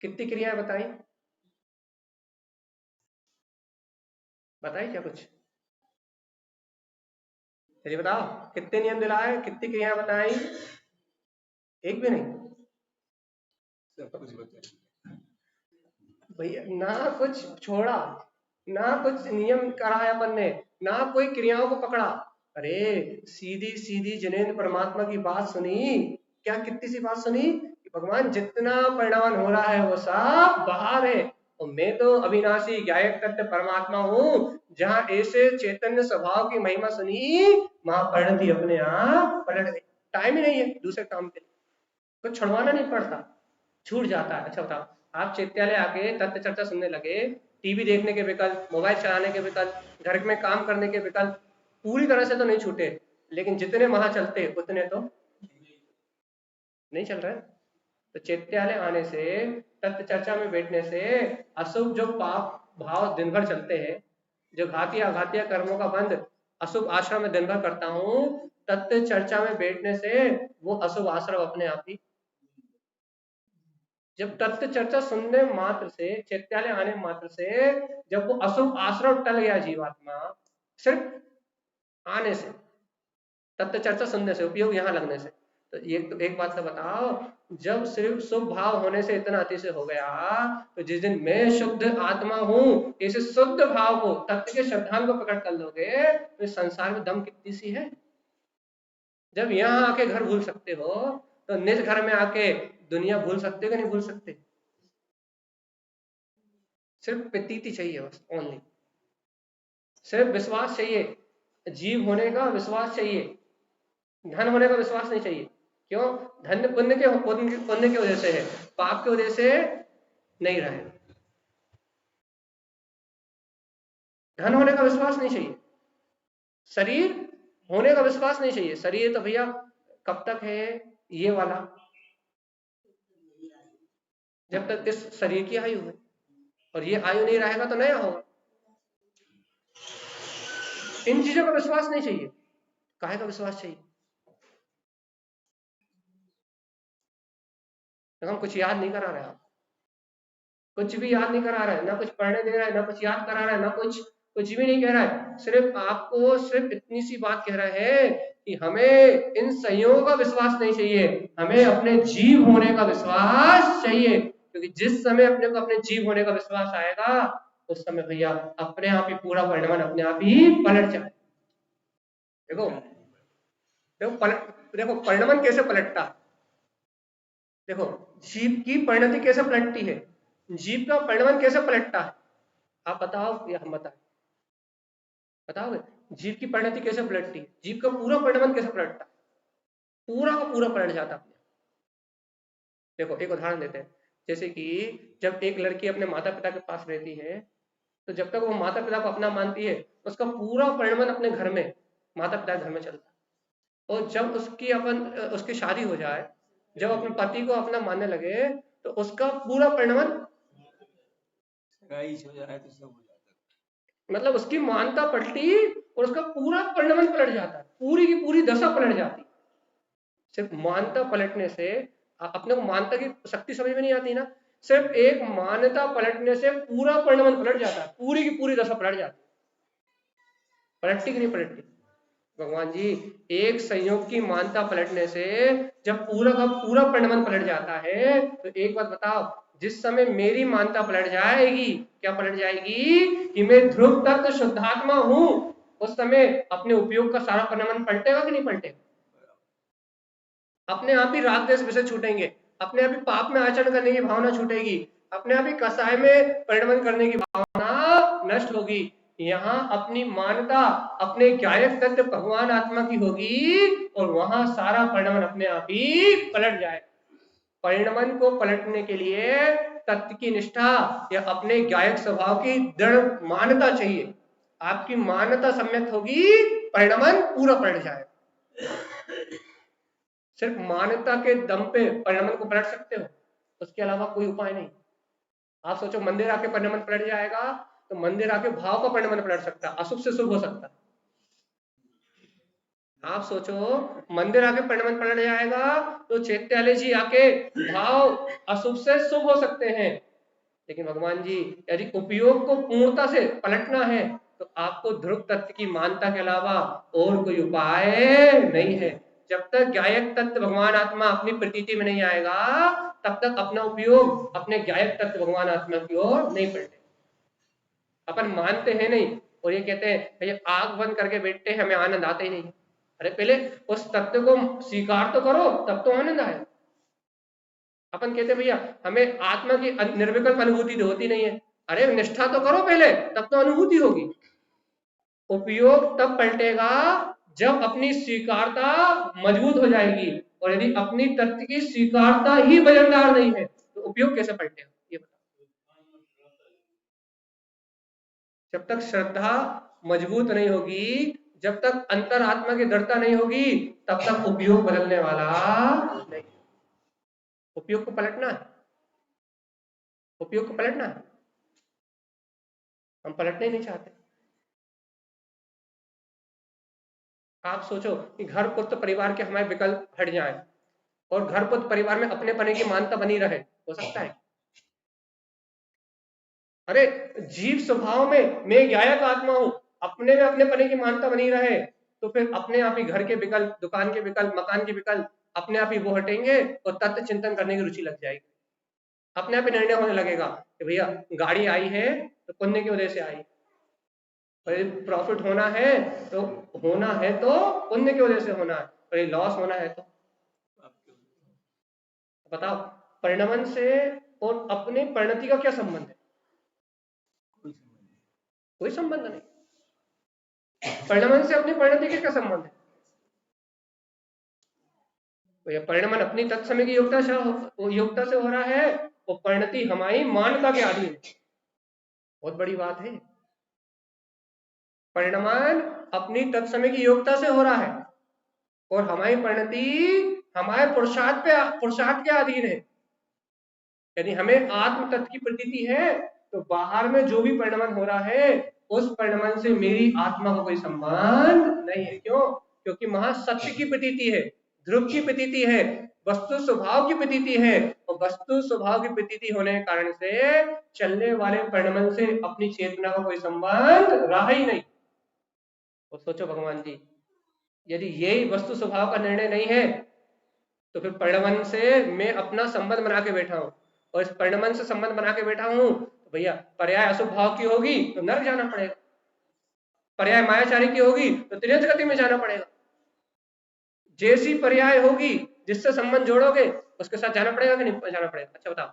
कितनी क्रियाएं बताई, बताई क्या कुछ? चलिए बताओ, कितने नियम दिलाए, कितनी क्रियाएं बताई? एक भी नहीं। भैया ना कुछ छोड़ा, ना कुछ नियम कराया अपन ने, ना कोई क्रियाओं को पकड़ा। अरे सीधी सीधी जिनेन्द्र परमात्मा की बात सुनी, क्या कितनी सी बात सुनी कि भगवान जितना परिणाम हो रहा है वो सब बाहर है और मैं तो अविनाशी गायक तत्व परमात्मा हूँ। जहां ऐसे चैतन्य स्वभाव की महिमा सुनी, वहां परिणति अपने आप पलट गई। टाइम ही नहीं है दूसरे काम के लिए, कुछ छुड़वाना नहीं पड़ता, छूट जाता है। अच्छा बताओ, आप चैत्यालय आके तत्व चर्चा सुनने लगे, टीवी देखने के विकल्प, मोबाइल चलाने के विकल्प, घर में काम करने के विकल्प पूरी तरह से तो नहीं छूटे, लेकिन जितने वहां चलते उतने तो नहीं चल रहे। तो चैत्यालय आने से, तत्व चर्चा में बैठने से अशुभ जो पाप भाव दिन भर चलते हैं, जो घातीय अघातीय कर्मों का बंध अशुभ आश्रम में दिन भर करता हूँ, तत्व चर्चा में बैठने से वो अशुभ आश्रम अपने आप ही, जब तत्व चर्चा सुनने मात्र से, चैत्यालय आने मात्र से जब वो अशुभ आश्रम टल गया जीवात्मा, सिर्फ आने से, तत्व चर्चा सुनने से, उपयोग यहाँ लगने से, तो एक बात तो बताओ, जब सिर्फ शुभ भाव होने से इतना अतिशय हो गया, तो जिस दिन मैं शुद्ध आत्मा हूँ ऐसे शुद्ध भाव को, तत्व के शब्दांत को प्रकट कर लोगे तो संसार में दम कितनी सी है। जब यहाँ आके घर भूल सकते हो तो निज घर में आके दुनिया भूल सकते हो कि नहीं भूल सकते? सिर्फ प्रतीति चाहिए बस, ओनली, सिर्फ विश्वास चाहिए, जीव होने का विश्वास चाहिए, धन होने का विश्वास नहीं चाहिए। क्यों? धन पुण्य के वजह से है, पाप की वजह से नहीं रहे। धन होने का विश्वास नहीं चाहिए, शरीर होने का विश्वास नहीं चाहिए। शरीर तो भैया कब तक है ये वाला, जब तक इस शरीर की आयु है, और ये आयु नहीं रहेगा तो नया होगा। इन चीजों का विश्वास नहीं चाहिए, काहे का विश्वास चाहिए? तो हम कुछ याद नहीं करा रहे, आप कुछ भी याद नहीं करा रहा है, ना कुछ पढ़ने दे रहा है, ना कुछ याद करा रहा है, ना कुछ भी नहीं कह रहा है। सिर्फ आपको सिर्फ इतनी सी बात कह रहा है कि हमें इन संयोगों का विश्वास नहीं चाहिए, हमें अपने जीव होने का विश्वास चाहिए। क्योंकि जिस समय अपने को अपने जीव होने का विश्वास आएगा उस समय भैया अपने आप ही पूरा परिणाम अपने आप ही पलट जाए। देखो देखो देखो परिणाम कैसे पलटता, देखो जीव की परिणति कैसे पलटती है, जीव का परिणाम कैसे पलटता है, आप बताओ या हम बताएं? बताओगे जीव की परिणति कैसे पलटती है, जीव का पूरा परिणाम कैसे पलटता है? पूरा का पूरा पलट जाता है। देखो एक उदाहरण देते हैं, जैसे कि जब एक लड़की अपने माता पिता के पास रहती है, तो जब तक वो माता पिता को अपना मानती है उसका पूरा परिणाम अपने घर में, माता पिता घर में चलता है। और जब उसकी शादी हो जाए, जब अपने पति को अपना मानने लगे, तो उसका पूरा परिणाम हो जाए तो सब हो जाता है। मतलब उसकी मानता पलटी और उसका पूरा परिणाम पलट जाता है, पूरी की पूरी दशा पलट जाती। सिर्फ मानता पलटने से, अपने को मानता की शक्ति समझ में नहीं आती ना, सिर्फ एक मान्यता पलटने से पूरा परिणाम पलट जाता है, पूरी की पूरी दशा पलट जाती। पलटती कि नहीं पलटती? भगवान जी एक संयोग की मानता पलटने से जब पूरा का पूरा परिणाम पलट जाता है, तो एक बात बताओ, जिस समय मेरी मानता पलट जाएगी, क्या पलट जाएगी कि मैं ध्रुव तत्व शुद्धात्मा हूं, उस समय अपने उपयोग का सारा परिणाम पलटेगा कि नहीं पलटेगा? अपने आप ही राग द्वेष विषय छूटेंगे, अपने आप ही पाप में आचरण करने की भावना छूटेगी, अपने आप ही कसाय में परिणमन करने की भावना नष्ट होगी। यहाँ अपनी मान्यता अपने गायक तत्व भगवान आत्मा की होगी और वहां सारा परिणमन अपने आप ही पलट जाए। परिणमन को पलटने के लिए तत्व की निष्ठा या अपने गायक स्वभाव की दृढ़ मान्यता चाहिए। आपकी मान्यता सम्यक होगी, परिणमन पूरा पलट जाएगा। सिर्फ मान्यता के दम पे परिणमन को पलट सकते हो, उसके अलावा कोई उपाय नहीं। आप सोचो मंदिर आके परिणमन पलट जाएगा, तो मंदिर आके भाव का परिणमन पलट सकता है, अशुभ से शुभ हो सकता है। आप सोचो मंदिर आके परिणमन पलट जाएगा तो चैत्यालय जी आके भाव अशुभ से शुभ हो सकते हैं। लेकिन भगवान जी यदि उपयोग को पूर्णता से पलटना है तो आपको ध्रुव तत्व की मान्यता के अलावा और कोई उपाय नहीं है। जब तक गायक तत्व भगवान आत्मा अपनी प्रतीति में नहीं आएगा तब तक अपना उपयोग अपने गायक तत्व भगवान आत्मा की ओर नहीं पलटे। अपन मानते हैं नहीं और ये कहते हैं भैया आग बंद करके बैठते हैं, हमें आनंद आता ही नहीं। अरे पहले उस तत्व को स्वीकार तो करो तब तो आनंद आए। अपन कहते हैं भैया हमें आत्मा की निर्विकल्प अनुभूति तो होती नहीं है। अरे निष्ठा तो करो पहले तब तो अनुभूति होगी। उपयोग तब पलटेगा जब अपनी स्वीकारता मजबूत हो जाएगी, और यदि अपनी तत्व की स्वीकारता ही वजनदार नहीं है तो उपयोग कैसे पलटेगा ये बताओ। जब तक श्रद्धा मजबूत नहीं होगी, जब तक अंतरात्मा की दृढ़ता नहीं होगी, तब तक उपयोग बदलने वाला नहीं। उपयोग को पलटना है, उपयोग को पलटना है, हम पलटना ही नहीं चाहते। आप सोचो कि घर पुत्र परिवार के हमारे विकल्प हट जाएं और घर पुत्र परिवार में अपने पने की मान्यता बनी रहे, हो सकता है? अरे जीव स्वभाव में मैं गायक आत्मा हूं, अपने में अपने पने की मान्यता बनी रहे तो फिर अपने आप ही घर के विकल्प, दुकान के विकल्प, मकान के विकल्प अपने आप ही वो हटेंगे और तत्व चिंतन करने की रुचि लग जाएगी। अपने आप ही निर्णय होने लगेगा कि भैया गाड़ी आई है तो पुण्य की वजह से आई, प्रॉफिट होना है तो पुण्य की वजह से होना है, और लॉस होना है तो बताओ। परिणमन से और अपने परिणति का क्या संबंध है? कोई संबंध नहीं। परिणमन से अपनी परिणति का क्या संबंध है? तो परिणमन अपनी तत्समय की योग्यता से हो रहा है और परिणति हमारी मान्यता के अधीन है। बहुत बड़ी बात है। परिणमन अपनी तत्समय की योग्यता से हो रहा है और हमारी परिणति हमारे पुरुषार्थ के अधीन है। यदि हमें आत्म तत्व की प्रतीति है तो बाहर में जो भी परिणमन हो रहा है उस परिणमन से मेरी आत्मा का कोई संबंध नहीं है। क्यों? क्योंकि वहां सत्य की प्रतीति है, ध्रुव की प्रतीति है, वस्तु स्वभाव की प्रतीति है, और वस्तु स्वभाव की प्रतीति होने के कारण से चलने वाले परिणमन से अपनी चेतना का कोई संबंध रहा ही नहीं। तो सोचो भगवान जी, यदि यही वस्तु स्वभाव का निर्णय नहीं है तो फिर परिणमन से मैं अपना संबंध बना के बैठा हूं, और इस परिणमन से संबंध बना के बैठा हूं तो भैया पर्याय अशुभ भाव की होगी तो नरक जाना पड़ेगा, पर्याय मायाचारी की होगी तो तिर्यंत गति में जाना पड़ेगा। जैसी पर्याय होगी जिससे संबंध जोड़ोगे उसके साथ जाना पड़ेगा कि नहीं जाना पड़ेगा? अच्छा बताओ,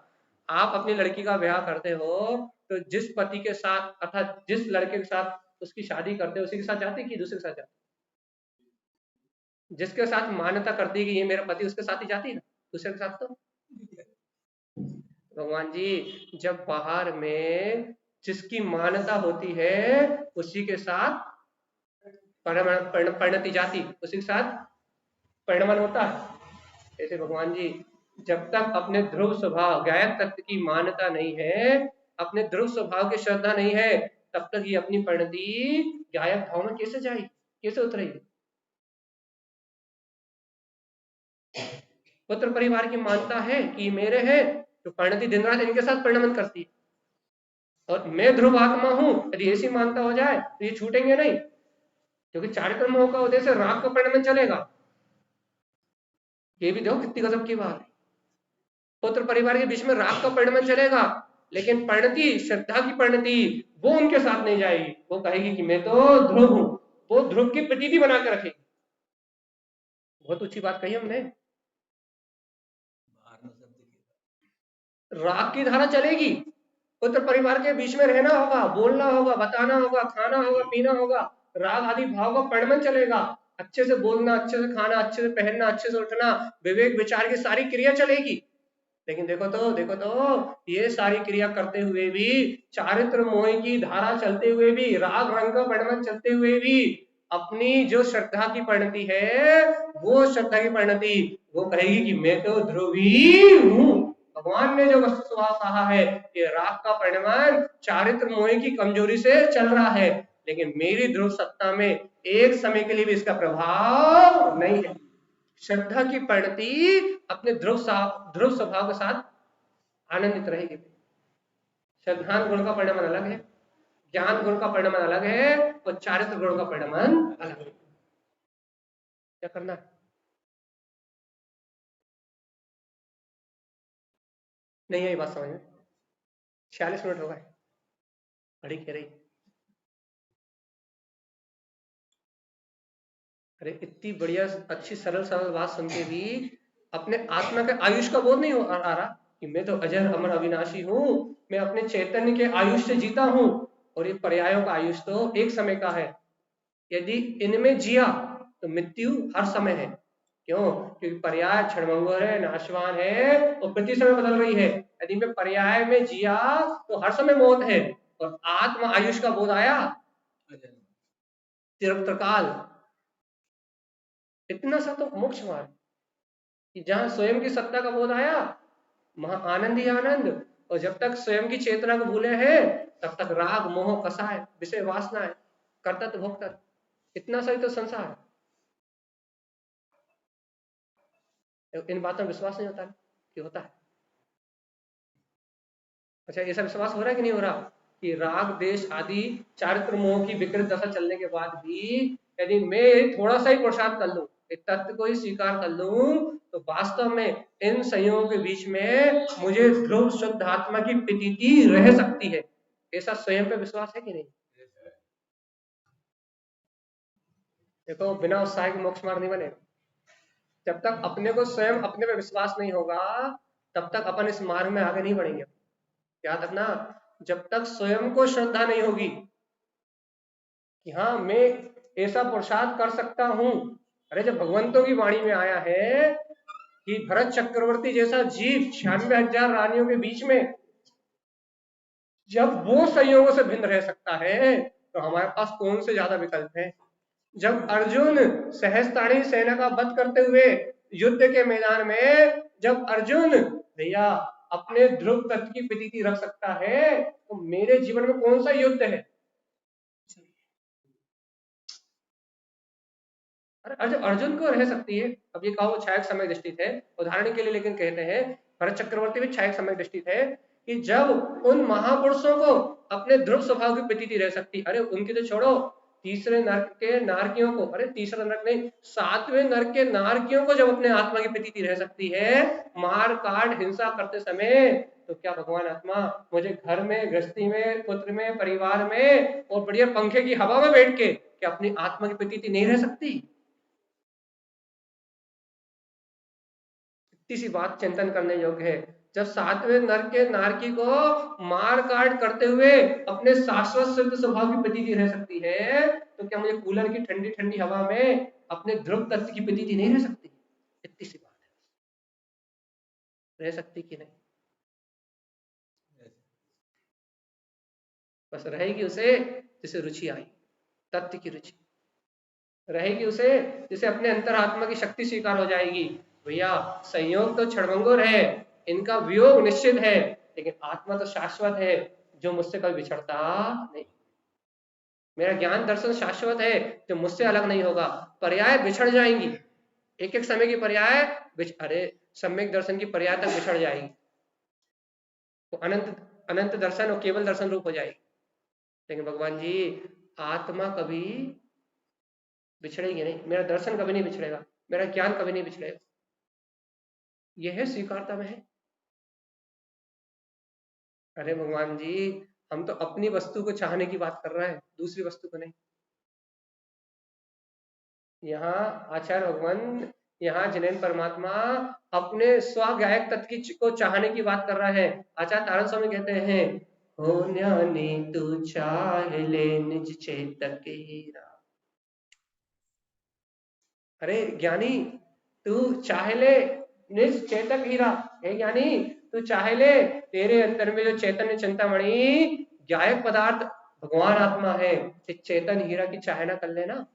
आप अपनी लड़की का ब्याह करते हो तो जिस पति के साथ अर्थात जिस लड़के के साथ उसकी शादी करते हो उसी के साथ जाते कि दूसरे के साथ जाते? जिसके साथ मान्यता करती है कि ये मेरा पति उसके साथ ही जाती है ना, दूसरे के साथ तो। भगवान जी जब बाहर में जिसकी मान्यता होती है उसी के साथ परिणति जाती, उसी के साथ परिणमन होता है। ऐसे भगवान जी जब तक अपने ध्रुव स्वभाव गायक तत्व की मान्यता नहीं है, अपने ध्रुव स्वभाव की श्रद्धा नहीं है, तब तक ये अपनी परिणति गायक भाव में कैसे जाएगी, कैसे उतरेगी? पुत्र परिवार की मान्यता है कि मेरे हैं तो परिणति दिन रात इनके साथ परिणमन करती है, और मैं ध्रुव आत्मा हूं यदि ऐसी मान्यता हो जाए तो ये छूटेंगे नहीं, क्योंकि चारित्र का उद्देश्य राग का परिणमन चलेगा। ये भी देखो कितनी गजब की बात है। पुत्र परिवार के बीच में राग का परिणमन चलेगा, लेकिन परिणति श्रद्धा की परिणति वो उनके साथ नहीं जाएगी। वो कहेगी कि मैं तो ध्रुव हूं, वो ध्रुव की प्रतीति बना के रखेगी। बहुत ऊंची बात कही हमने। राग की धारा चलेगी पुत्र परिवार के बीच में रहना होगा, बोलना होगा, बताना होगा, खाना होगा, पीना होगा, राग आदि भाव का परिणमन चलेगा, अच्छे से बोलना, अच्छे से खाना, अच्छे से पहनना, अच्छे से उठना, विवेक विचार की सारी क्रिया चलेगी। लेकिन देखो तो ये सारी क्रिया करते हुए भी, चारित्र मोह की धारा चलते हुए भी, राग रंग का परिणमन चलते हुए भी, अपनी जो श्रद्धा की परिणति है, वो श्रद्धा की परिणति वो कहेगी कि मैं तो ध्रुवी हूं। भगवान ने जो वस्तु स्वभाव कहा है कि राग का परिणमन चारित्र मोह की कमजोरी से चल रहा है, लेकिन मेरी ध्रुव सत्ता में एक समय के लिए भी इसका प्रभाव नहीं है। श्रद्धा की परिणति अपने ध्रुव स्वभाव के साथ आनंदित रहेगी। श्रद्धान गुण का परिणमन अलग है, ज्ञान गुण का परिणमन अलग है, और चारित्र गुण का परिणमन अलग है। क्या करना है? नहीं आई बात समझ में? 46 मिनट हो गए, घड़ी कह रही। अरे इतनी बढ़िया अच्छी सरल सरल बात सुन के भी अपने आत्मा के आयुष का बोध नहीं आ रहा कि मैं तो अजर अमर अविनाशी हूँ, मैं अपने चैतन्य के आयुष से जीता हूँ, और ये पर्यायों का आयुष तो एक समय का है। यदि इनमें जिया तो मृत्यु हर समय है। क्यों? क्योंकि पर्याय क्षणभंगुर है, नाशवान है, और प्रति समय बदल रही है। यदि मैं पर्याय में जिया तो हर समय मौत है, और आत्म आयुष का बोध आया चिरकाल, इतना सा तो मोक्ष मार्ग कि जहां स्वयं की सत्ता का बोध आया वहां आनंद ही आनंद, और जब तक स्वयं की चेतना को भूले हैं तब तक राग मोह कसा है, विषय वासना है, कर्तव्य भोक्तव्य, इतना सा ही तो संसार है। इन बातों में विश्वास नहीं होता कि होता है? अच्छा, ऐसा विश्वास हो रहा है कि नहीं हो रहा कि राग देश आदि चारित्र मोह की विकृत दशा चलने के बाद भी यदि मैं थोड़ा सा ही पुरुषार्थ कर लूं, एक तत्व को ही स्वीकार कर लूं, तो वास्तव में इन संयोगों के बीच में मुझे ध्रुव शुद्ध आत्मा की प्रतीति रह सकती है। ऐसा स्वयं पे विश्वास है कि नहीं? देखो, बिना उत्साह के मोक्ष मार्ग नहीं बनेगा। जब तक अपने को स्वयं अपने पे विश्वास नहीं होगा तब तक अपन इस मार्ग में आगे नहीं बढ़ेंगे। याद रखना, जब तक स्वयं को श्रद्धा नहीं होगी कि हाँ मैं ऐसा पुरुषार्थ कर सकता हूं। अरे जब भगवंतों की वाणी में आया है कि भरत चक्रवर्ती जैसा जीव 96,000 रानियों के बीच में जब वो संयोगों से भिन्न रह सकता है, तो हमारे पास कौन से ज्यादा विकल्प है? जब अर्जुन सहस्त्राणी सेना का वध करते हुए युद्ध के मैदान में, जब अर्जुन भैया अपने ध्रुव तत्व की प्रतीति रख सकता है, तो मेरे जीवन में कौन सा युद्ध है? अरे अर्जुन को रह सकती है। अब ये कहो छायक समय दृष्टि थे उदाहरण के लिए, लेकिन कहते हैं भरत चक्रवर्ती भी छायक समय दृष्टि थे कि जब उन महापुरुषों को अपने ध्रुव स्वभाव की प्रतीति रह सकती। अरे उनकी तो छोड़ो, तीसरे नर्क के नारकियों को, अरे तीसरा नर्क नहीं, 7वें नर्क के नारकियों को जब अपने आत्मा की प्रतीति रह सकती है मार काट हिंसा करते समय, तो क्या भगवान आत्मा मुझे घर में, गृहस्थी में, पुत्र में, परिवार में और बढ़िया पंखे की हवा में बैठ के क्या अपनी आत्मा की प्रतीति नहीं रह सकती? सी बात चिंतन करने योग्य है। जब 7वें नर्क के नारकी को मार काट करते हुए अपने शाश्वत सिद्ध स्वभाव की प्रतीति रह सकती है, तो क्या मुझे कूलर की ठंडी ठंडी हवा में अपने ध्रुव तत्व की प्रतीति नहीं रह सकती? इतनी सी बात है, रह सकती कि नहीं? बस रहेगी उसे जिसे रुचि आई, तत्व की रुचि रहेगी उसे, जिसे अपने अंतरात्मा की शक्ति स्वीकार हो जाएगी। भैया संयोग तो क्षणभंगुर है, इनका वियोग निश्चित है, लेकिन आत्मा तो शाश्वत है जो मुझसे कभी बिछड़ता नहीं। मेरा ज्ञान दर्शन शाश्वत है जो मुझसे अलग नहीं होगा। पर्याय बिछड़ जाएंगी, एक एक समय की पर्याय अरे सम्यक दर्शन की पर्याय तक बिछड़ जाएगी, तो अनंत अनंत दर्शन और केवल दर्शन रूप हो जाएगी। लेकिन भगवान जी आत्मा कभी बिछड़ेगी नहीं, मेरा दर्शन कभी नहीं बिछड़ेगा, मेरा ज्ञान कभी नहीं बिछड़ेगा। यह स्वीकारता में है। अरे भगवान जी हम तो अपनी वस्तु को चाहने की बात कर रहे हैं, दूसरी वस्तु को नहीं। यहाँ आचार्य भगवान, यहाँ जिनेन्द्र परमात्मा अपने स्वगायक तत्व को चाहने की बात कर रहे हैं। आचार्य तारण स्वामी कहते हैं हो ज्ञानी तू चाह ले निज चेतक हीरा। अरे ज्ञानी तू चाह ले निज चेतक हीरा। हे ज्ञानी तू चाह ले, तेरे अंदर में जो चैतन्य चिंतामणि ज्ञायक पदार्थ भगवान आत्मा है, इस चेतन हीरा की चाहना कर लेना।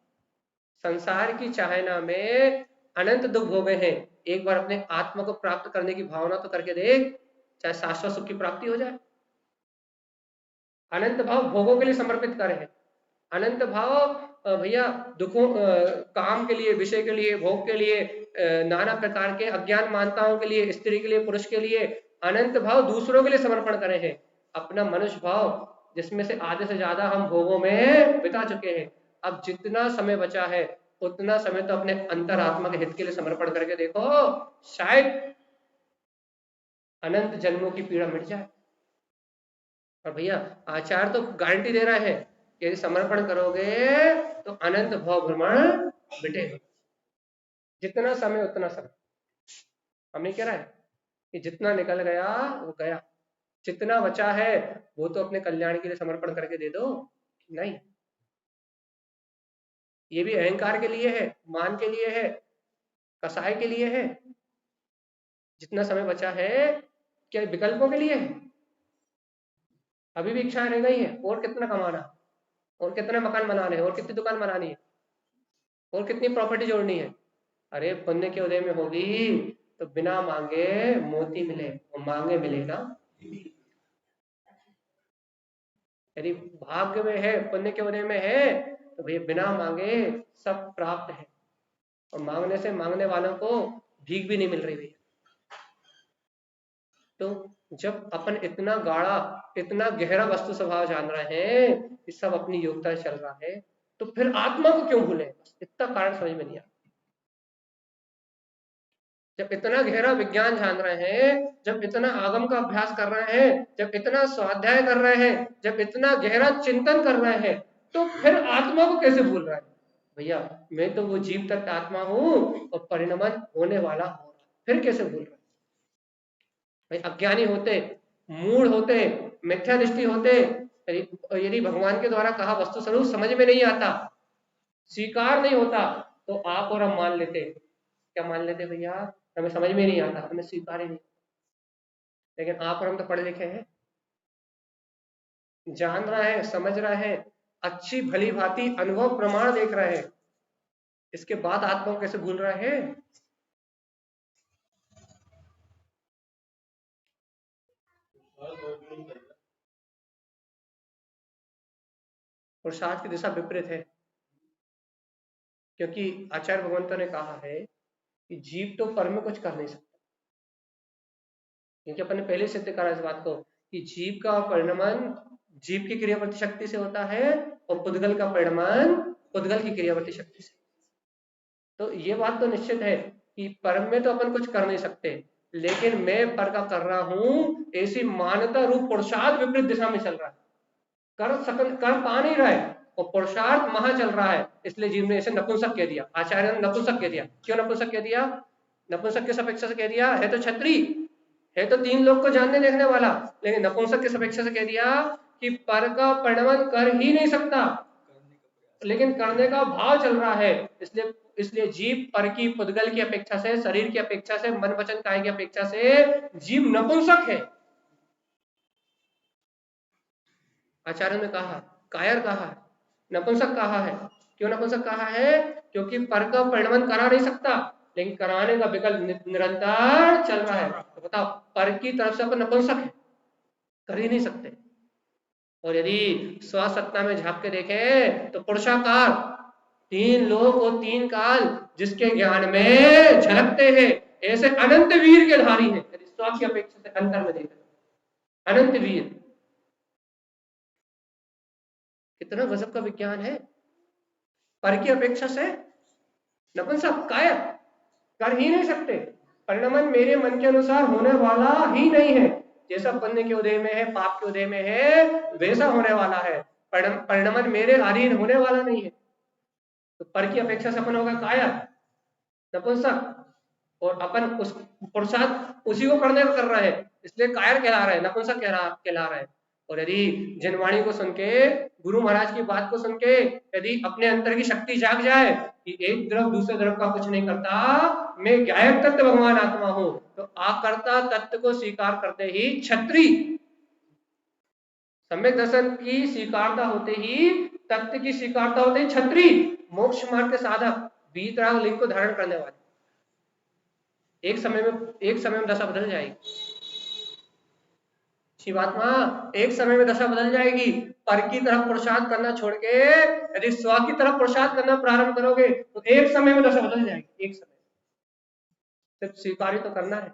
संसार की चाहना में अनंत दुख भोगे हैं, एक बार अपने आत्मा को प्राप्त करने की भावना तो करके देख, चाहे शाश्वत सुख की प्राप्ति हो जाए। अनंत भाव भोगों के लिए समर्पित करे हैं, अनंत भाव भैया दुखों काम के लिए, विषय के लिए, भोग के लिए, नाना प्रकार के अज्ञान मानताओं के लिए, स्त्री के लिए, पुरुष के लिए, अनंत भाव दूसरों के लिए समर्पण करे हैं। अपना मनुष्य भाव जिसमें से आधे से ज्यादा हम भोगों में बिता चुके हैं, अब जितना समय बचा है उतना समय तो अपने अंतरात्मा के हित के लिए समर्पण करके देखो, शायद अनंत जन्मों की पीड़ा मिट जाए। और भैया आचार्य तो गारंटी दे रहा है कि यदि समर्पण करोगे तो अनंत भाव भ्रमण मिटेगा। जितना समय उतना समय, हम नहीं कह रहा है कि जितना निकल गया वो गया, जितना बचा है वो तो अपने कल्याण के लिए समर्पण करके दे दो। नहीं, ये भी अहंकार के लिए है, मान के लिए है, कसाय के लिए है। जितना समय बचा है क्या विकल्पों के लिए है? अभी भी इच्छाएं रह गई है, और कितना कमाना, और कितने मकान बनाने, और कितनी दुकान बनानी है, और कितनी प्रॉपर्टी जोड़नी है। अरे पुण्य के उदय में होगी तो बिना मांगे मोती मिले, और मांगे मिलेगा। यदि भाग्य में है, पुण्य के उदय में है, तो भैया बिना मांगे सब प्राप्त है, और मांगने से मांगने वालों को भीख भी नहीं मिल रही भैया। तो जब अपन इतना गाढ़ा, इतना गहरा वस्तु स्वभाव जान रहे हैं कि सब अपनी योग्यता चल रहा है, तो फिर आत्मा को क्यों भूले? इतना कारण समझ में नहीं आता। जब इतना गहरा विज्ञान जान रहे हैं, जब इतना आगम का अभ्यास कर रहे हैं, जब इतना स्वाध्याय कर रहे हैं, जब इतना गहरा चिंतन कर रहे हैं, तो फिर आत्मा को कैसे भूल रहे हैं? भैया मैं तो वो जीव तक आत्मा हूं और परिणमन होने वाला हो रहा, फिर कैसे भूल रहे? भाई अज्ञानी होते, मूढ़ होते, मिथ्या दृष्टि होते, यदि भगवान के द्वारा कहा वस्तु स्वरूप समझ में नहीं आता, स्वीकार नहीं होता, तो आप और हम मान लेते। क्या मान लेते भैया? हमें समझ में नहीं आता, हमें स्वीकार ही नहीं। लेकिन आप और हम तो पढ़े लिखे हैं, जान रहे हैं, समझ रहे हैं, अच्छी भली भांति अनुभव प्रमाण देख रहे हैं, इसके बाद आत्मा को कैसे भूल रहे हैं? पुरुषार्थ की दिशा विपरीत है, क्योंकि आचार्य भगवंतों ने कहा है कि जीव तो पर में कुछ कर नहीं सकता, क्योंकि अपन ने पहले सिद्ध करा इस बात को कि जीव का परिणमन जीव की क्रियावर्ती शक्ति से होता है, और पुद्गल का परिणमन पुद्गल की क्रियावर्ती शक्ति से। तो ये बात तो निश्चित है कि परम में तो अपन कुछ कर नहीं सकते, लेकिन मैं पर का कर रहा हूं, ऐसी मान्यता रूप पुरुषार्थ विपरीत दिशा में चल रहा है, कर पा नहीं रहा है, और पुरुषार्थ महा चल रहा है, इसलिए जीव ने इसे नपुंसक कह दिया। आचार्य ने नपुंसक कह दिया। क्यों नपुंसक कह दिया? नपुंसक किस अपेक्षा से कह दिया? है तो छत्री, है तो तीन लोग को जानने देखने वाला, लेकिन नपुंसक किस अपेक्षा से कह दिया कि पर का परिणमन कर ही नहीं सकता, लेकिन करने का भाव चल रहा है। इसलिए जीव पर की, पुद्गल की अपेक्षा से, शरीर की अपेक्षा से, मन वचन काय की अपेक्षा से जीव नपुंसक है। आचार्य ने कहा, कायर कहा है, नपुंसक कहा है। क्यों नपुंसक कहा है? क्योंकि पर का परिणमन करा नहीं सकता, लेकिन कराने का विकल्प निरंतर चल रहा है। तो बताओ, पर की तरफ से अपन नपुंसक है, कर ही नहीं सकते। और यदि स्वसत्ता में झांक के देखें तो पुरुषाकार, तीन लोक और तीन काल जिसके ज्ञान में झलकते हैं, ऐसे अनंत वीर के धारी हैं। यदि स्व की अपेक्षा से अंतर में देखें, अनंत वीर, कितना गजब का विज्ञान है। पर की अपेक्षा से नपुंसक, कायर, कर ही नहीं सकते। परिणमन मेरे मन के अनुसार होने वाला ही नहीं है। जैसा पुण्य के उदय में है, पाप के उदय में है, वैसा होने वाला है। परिणमन मेरे अधीन होने वाला नहीं है। तो पर की अपेक्षा से अपन होगा कायर, नपुंसक, और अपन उस पुरुषार्थ उसी को करने को कर रहे हैं, इसलिए कायर कहला रहे हैं, नपुंसक कहला रहे हैं। और यदि जनवाणी को सुन के, गुरु महाराज की बात को सुन के यदि अपने अंतर की शक्ति जाग जाए कि एक द्रव दूसरे द्रव का कुछ नहीं करता, मैं गायक तत्व भगवान आत्मा हूं, तो आकर्ता तत्व को स्वीकार करते ही छत्री, सम्यक दर्शन की स्वीकारता होते ही, तत्व की स्वीकारता होते ही छत्री, मोक्ष मार्ग के साधक, वीतराग लिंग को धारण करने वाले, एक समय में दशा बदल जाएगी। शिवात्मा एक समय में दशा बदल जाएगी। पर की तरफ पुरुषार्थ करना छोड़ के यदि स्व की तरफ पुरुषार्थ करना प्रारंभ करोगे तो एक समय में दशा बदल जाएगी। एक समय सिर्फ स्वीकार ही तो करना है।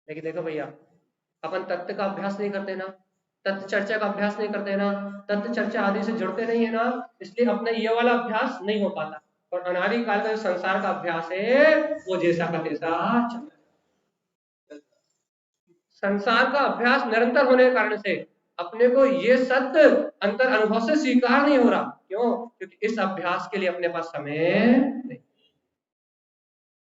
लेकिन देखो भैया, अपन तत्व का अभ्यास नहीं करते ना, तत्व चर्चा का अभ्यास नहीं करते ना, तत्व चर्चा आदि से जुड़ते नहीं है ना, इसलिए अपना ये वाला अभ्यास नहीं हो पाता। और अनादि काल का जो संसार का अभ्यास है वो जैसा का तैसा चलता है। संसार का अभ्यास निरंतर होने के कारण से अपने को ये सत्य अंतर अनुभव से स्वीकार नहीं हो रहा। क्यों? क्योंकि इस अभ्यास के लिए अपने पास समय नहीं।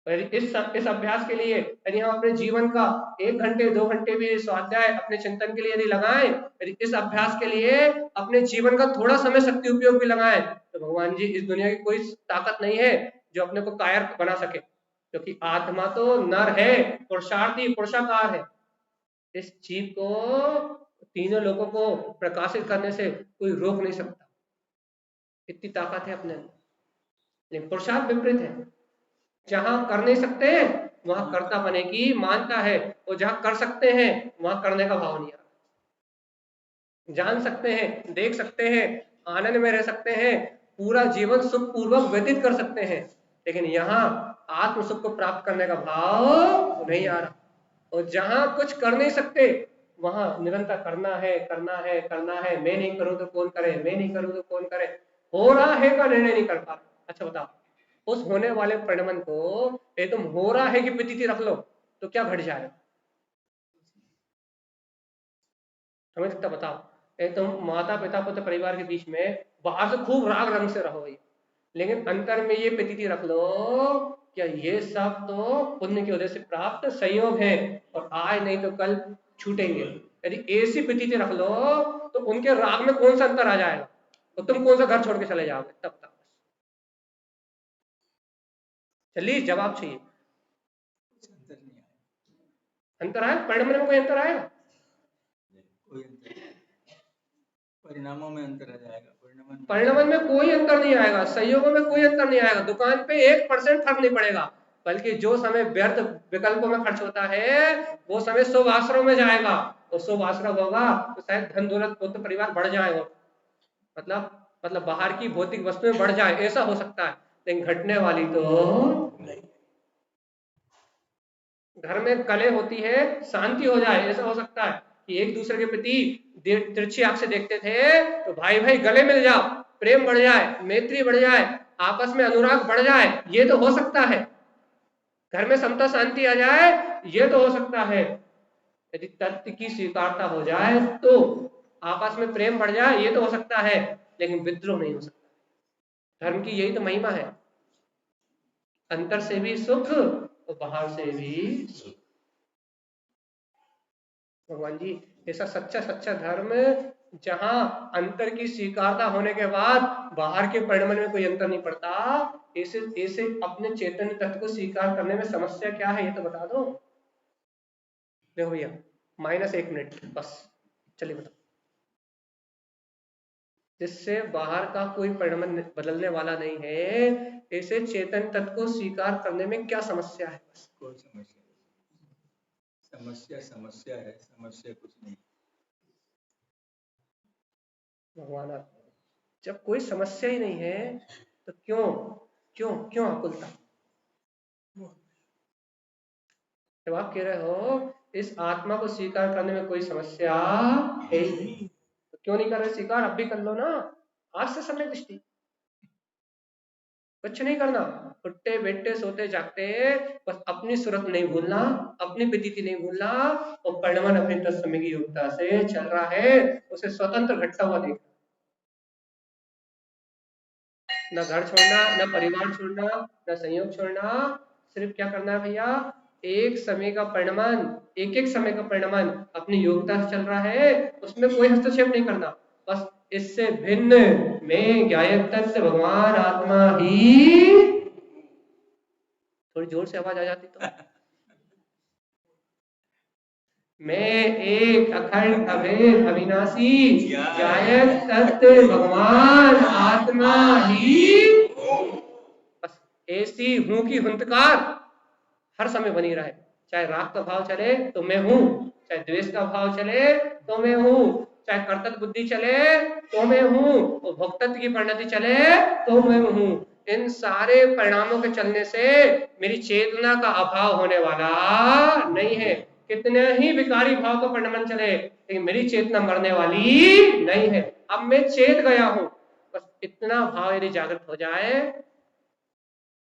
इस अभ्यास के लिए यदि हम अपने जीवन का 1 घंटे 2 घंटे भी स्वाध्याय अपने चिंतन के लिए यदि लगाएं, यदि इस अभ्यास के लिए अपने जीवन का थोड़ा समय शक्ति उपयोग भी लगाएं, तो भगवान जी इस दुनिया की कोई ताकत नहीं है जो अपने को कायर बना सके। क्योंकि आत्मा तो नर है, पुरुषार्थी पुरुषाकार है। इस जीव को तीनों लोगों को प्रकाशित करने से कोई रोक नहीं सकता, इतनी ताकत है अपने अंदर। लेकिन पुरुषार्थ विपरीत है, जहां कर नहीं सकते वहां कर्ता बने की मानता है, और जहां कर सकते हैं वहां करने का भाव नहीं आता। जान सकते हैं, देख सकते हैं, आनंद में रह सकते हैं, पूरा जीवन सुख पूर्वक व्यतीत कर सकते हैं, लेकिन यहाँ आत्म सुख को प्राप्त करने का भाव नहीं आ रहा। और जहां कुछ कर नहीं सकते वहां निरंतर करना है करना है करना है, मैं नहीं करूं तो कौन करे, मैं नहीं करूं तो कौन करे, हो रहा है का निर्णय नहीं कर पा रहा। अच्छा बताओ, उस होने वाले परिणमन को ये तुम हो रहा है कि प्रतीति रख लो तो क्या घट जाएगा? समझ सकता? बताओ, ये तुम माता पिता पुत्र परिवार के बीच में बाहर से खूब राग रंग से रहो, लेकिन अंतर में ये प्रतीति रख लो क्या ये सब तो पुण्य की वजह से प्राप्त संयोग है और आज नहीं तो कल छूटेंगे। यदि ऐसी प्रतीति रख लो तो उनके राग में कौन सा अंतर आ जाएगा, तो तुम कौन सा घर छोड़ के चले जाओगे? तब तक चलिए जवाब चाहिए। अंतर आया? परिणाम में कोई अंतर आएगा? कोई अंतर, परिणामों में अंतर आ जाएगा। परिणाम में कोई अंतर नहीं आएगा, संयोगों में कोई अंतर नहीं आएगा, दुकान पे 1% फर्क नहीं पड़ेगा। बल्कि जो समय व्यर्थ विकल्पों में खर्च होता है वो समय शुभ आश्रम में जाएगा, और शुभ आश्रम होगा तो शायद धन दौलत पुत्र परिवार बढ़ जाएगा, मतलब बाहर की भौतिक वस्तुएं बढ़ जाए, ऐसा हो सकता है, लेकिन घटने वाली तो नहीं। घर में कलह होती है, शांति हो जाए, ऐसा हो सकता है कि एक दूसरे के प्रति तिरछी आंख से देखते थे तो भाई भाई गले मिल जाओ, प्रेम बढ़ जाए, मैत्री बढ़ जाए, आपस में अनुराग बढ़ जाए, ये तो हो सकता है। घर में समता शांति आ जाए, ये तो हो सकता है। यदि तत्व की स्वीकारता हो जाए तो आपस में प्रेम बढ़ जाए, ये तो हो सकता है, लेकिन विद्रोह नहीं हो सकता। धर्म की यही तो महिमा है, अंतर से भी सुख और बाहर से भी सुख। भगवान जी ऐसा सच्चा धर्म जहां अंतर की स्वीकारता होने के बाद बाहर के परिणाम में कोई अंतर नहीं पड़ता, ऐसे अपने चैतन्य तत्व को स्वीकार करने में समस्या क्या है ये तो बता दो। देखो भैया, -1 मिनट बस, चलिए बताओ। जिससे बाहर का कोई परिणाम बदलने वाला नहीं है, ऐसे चेतन तत्व को स्वीकार करने में क्या समस्या है? बस कोई समस्या है, समस्या कुछ नहीं। भगवान, जब कोई समस्या ही नहीं है तो क्यों क्यों क्यों आकुलता? जब आप कह रहे हो इस आत्मा को स्वीकार करने में कोई समस्या है ही नहीं, तो क्यों नहीं कर रहे स्वीकार? अब भी कर लो ना, आज से समय दृष्टि। कुछ नहीं करना, उठते बैठते सोते जागते बस अपनी सूरत नहीं भूलना, अपनी प्रतीति नहीं भूलना, और परिणाम अपनी तत्समय की योग्यता से चल रहा है उसे स्वतंत्र घटता हुआ देखना। न घर छोड़ना, न परिवार छोड़ना, न संयोग छोड़ना, सिर्फ क्या करना है भैया? एक समय का परिणमन, एक समय का परिणमन अपनी योग्यता से चल रहा है, उसमें कोई हस्तक्षेप नहीं करना। बस इससे भिन्न मैं ज्ञायक तत्व भगवान आत्मा ही, थोड़ी जोर से आवाज आ जाती तो, मैं एक अखंड अभेद अविनाशी ज्ञायक तत्व भगवान आत्मा ही, बस ऐसी हूं की हुंकार हर समय बनी रहे। चाहे राग का भाव चले तो मैं हूं, चाहे द्वेष का भाव चले तो मैं हूं, चाहे कर्तव्य बुद्धि चले तो मैं हूं, और भोक्तत्व की परिणति चले तो मैं हूं। इन सारे परिणामों के चलने से मेरी चेतना का अभाव होने वाला नहीं है। कितने ही विकारी भाव का परिणमन चले, लेकिन मेरी चेतना मरने वाली नहीं है। अब मैं चेत गया हूं, बस इतना भाव यदि जागृत हो जाए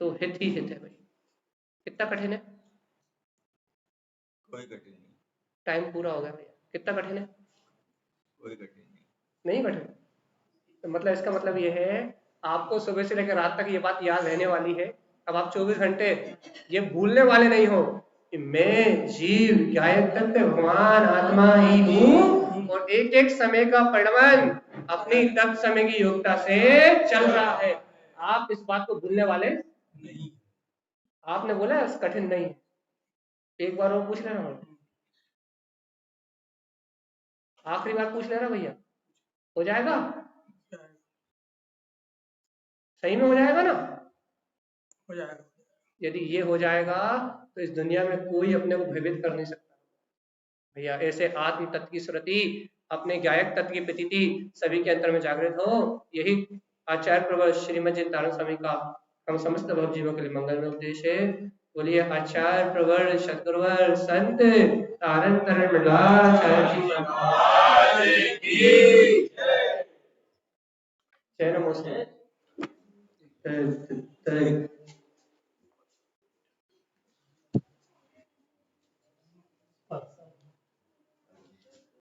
तो हित ही हित है भाई। कितना कठिन है? कोई कठिन नहीं, टाइम पूरा हो गया भैया। कितना कठिन है? कोई कठिन नहीं। नहीं कठिन। तो मतलब इसका मतलब ये है आपको सुबह से लेकर रात तक ये बात याद रहने वाली है। अब आप 24 घंटे ये भूलने वाले नहीं हो कि मैं जीव ज्ञायक तत्व भगवान आत्मा ही हूँ, और एक एक समय का परिणमन अपनी तक समय की योग्यता से चल रहा है। आप इस बात को भूलने वाले नहीं। आपने बोला है कठिन नहीं है, एक बार वो पूछ लेना, आखिरी बार पूछ लेना भैया, हो जाएगा? सही में हो जाएगा ना? हो जाएगा। यदि ये हो जाएगा तो इस दुनिया में कोई अपने को भयभीत कर नहीं सकता भैया। ऐसे आत्म तत्व की स्मृति, अपने ज्ञायक तत्व की प्रतीति सभी के अंतर में जागृत हो, यही आचार्य प्रवर श्रीमद चिंतामणि स्वामी का हम समस्त भव जीवों के लिए मंगल में उपदेश है। बोलिए आचार्य प्रवर सदगुरुवर संत तारण तरण मृगाचार्य जी जय नमो।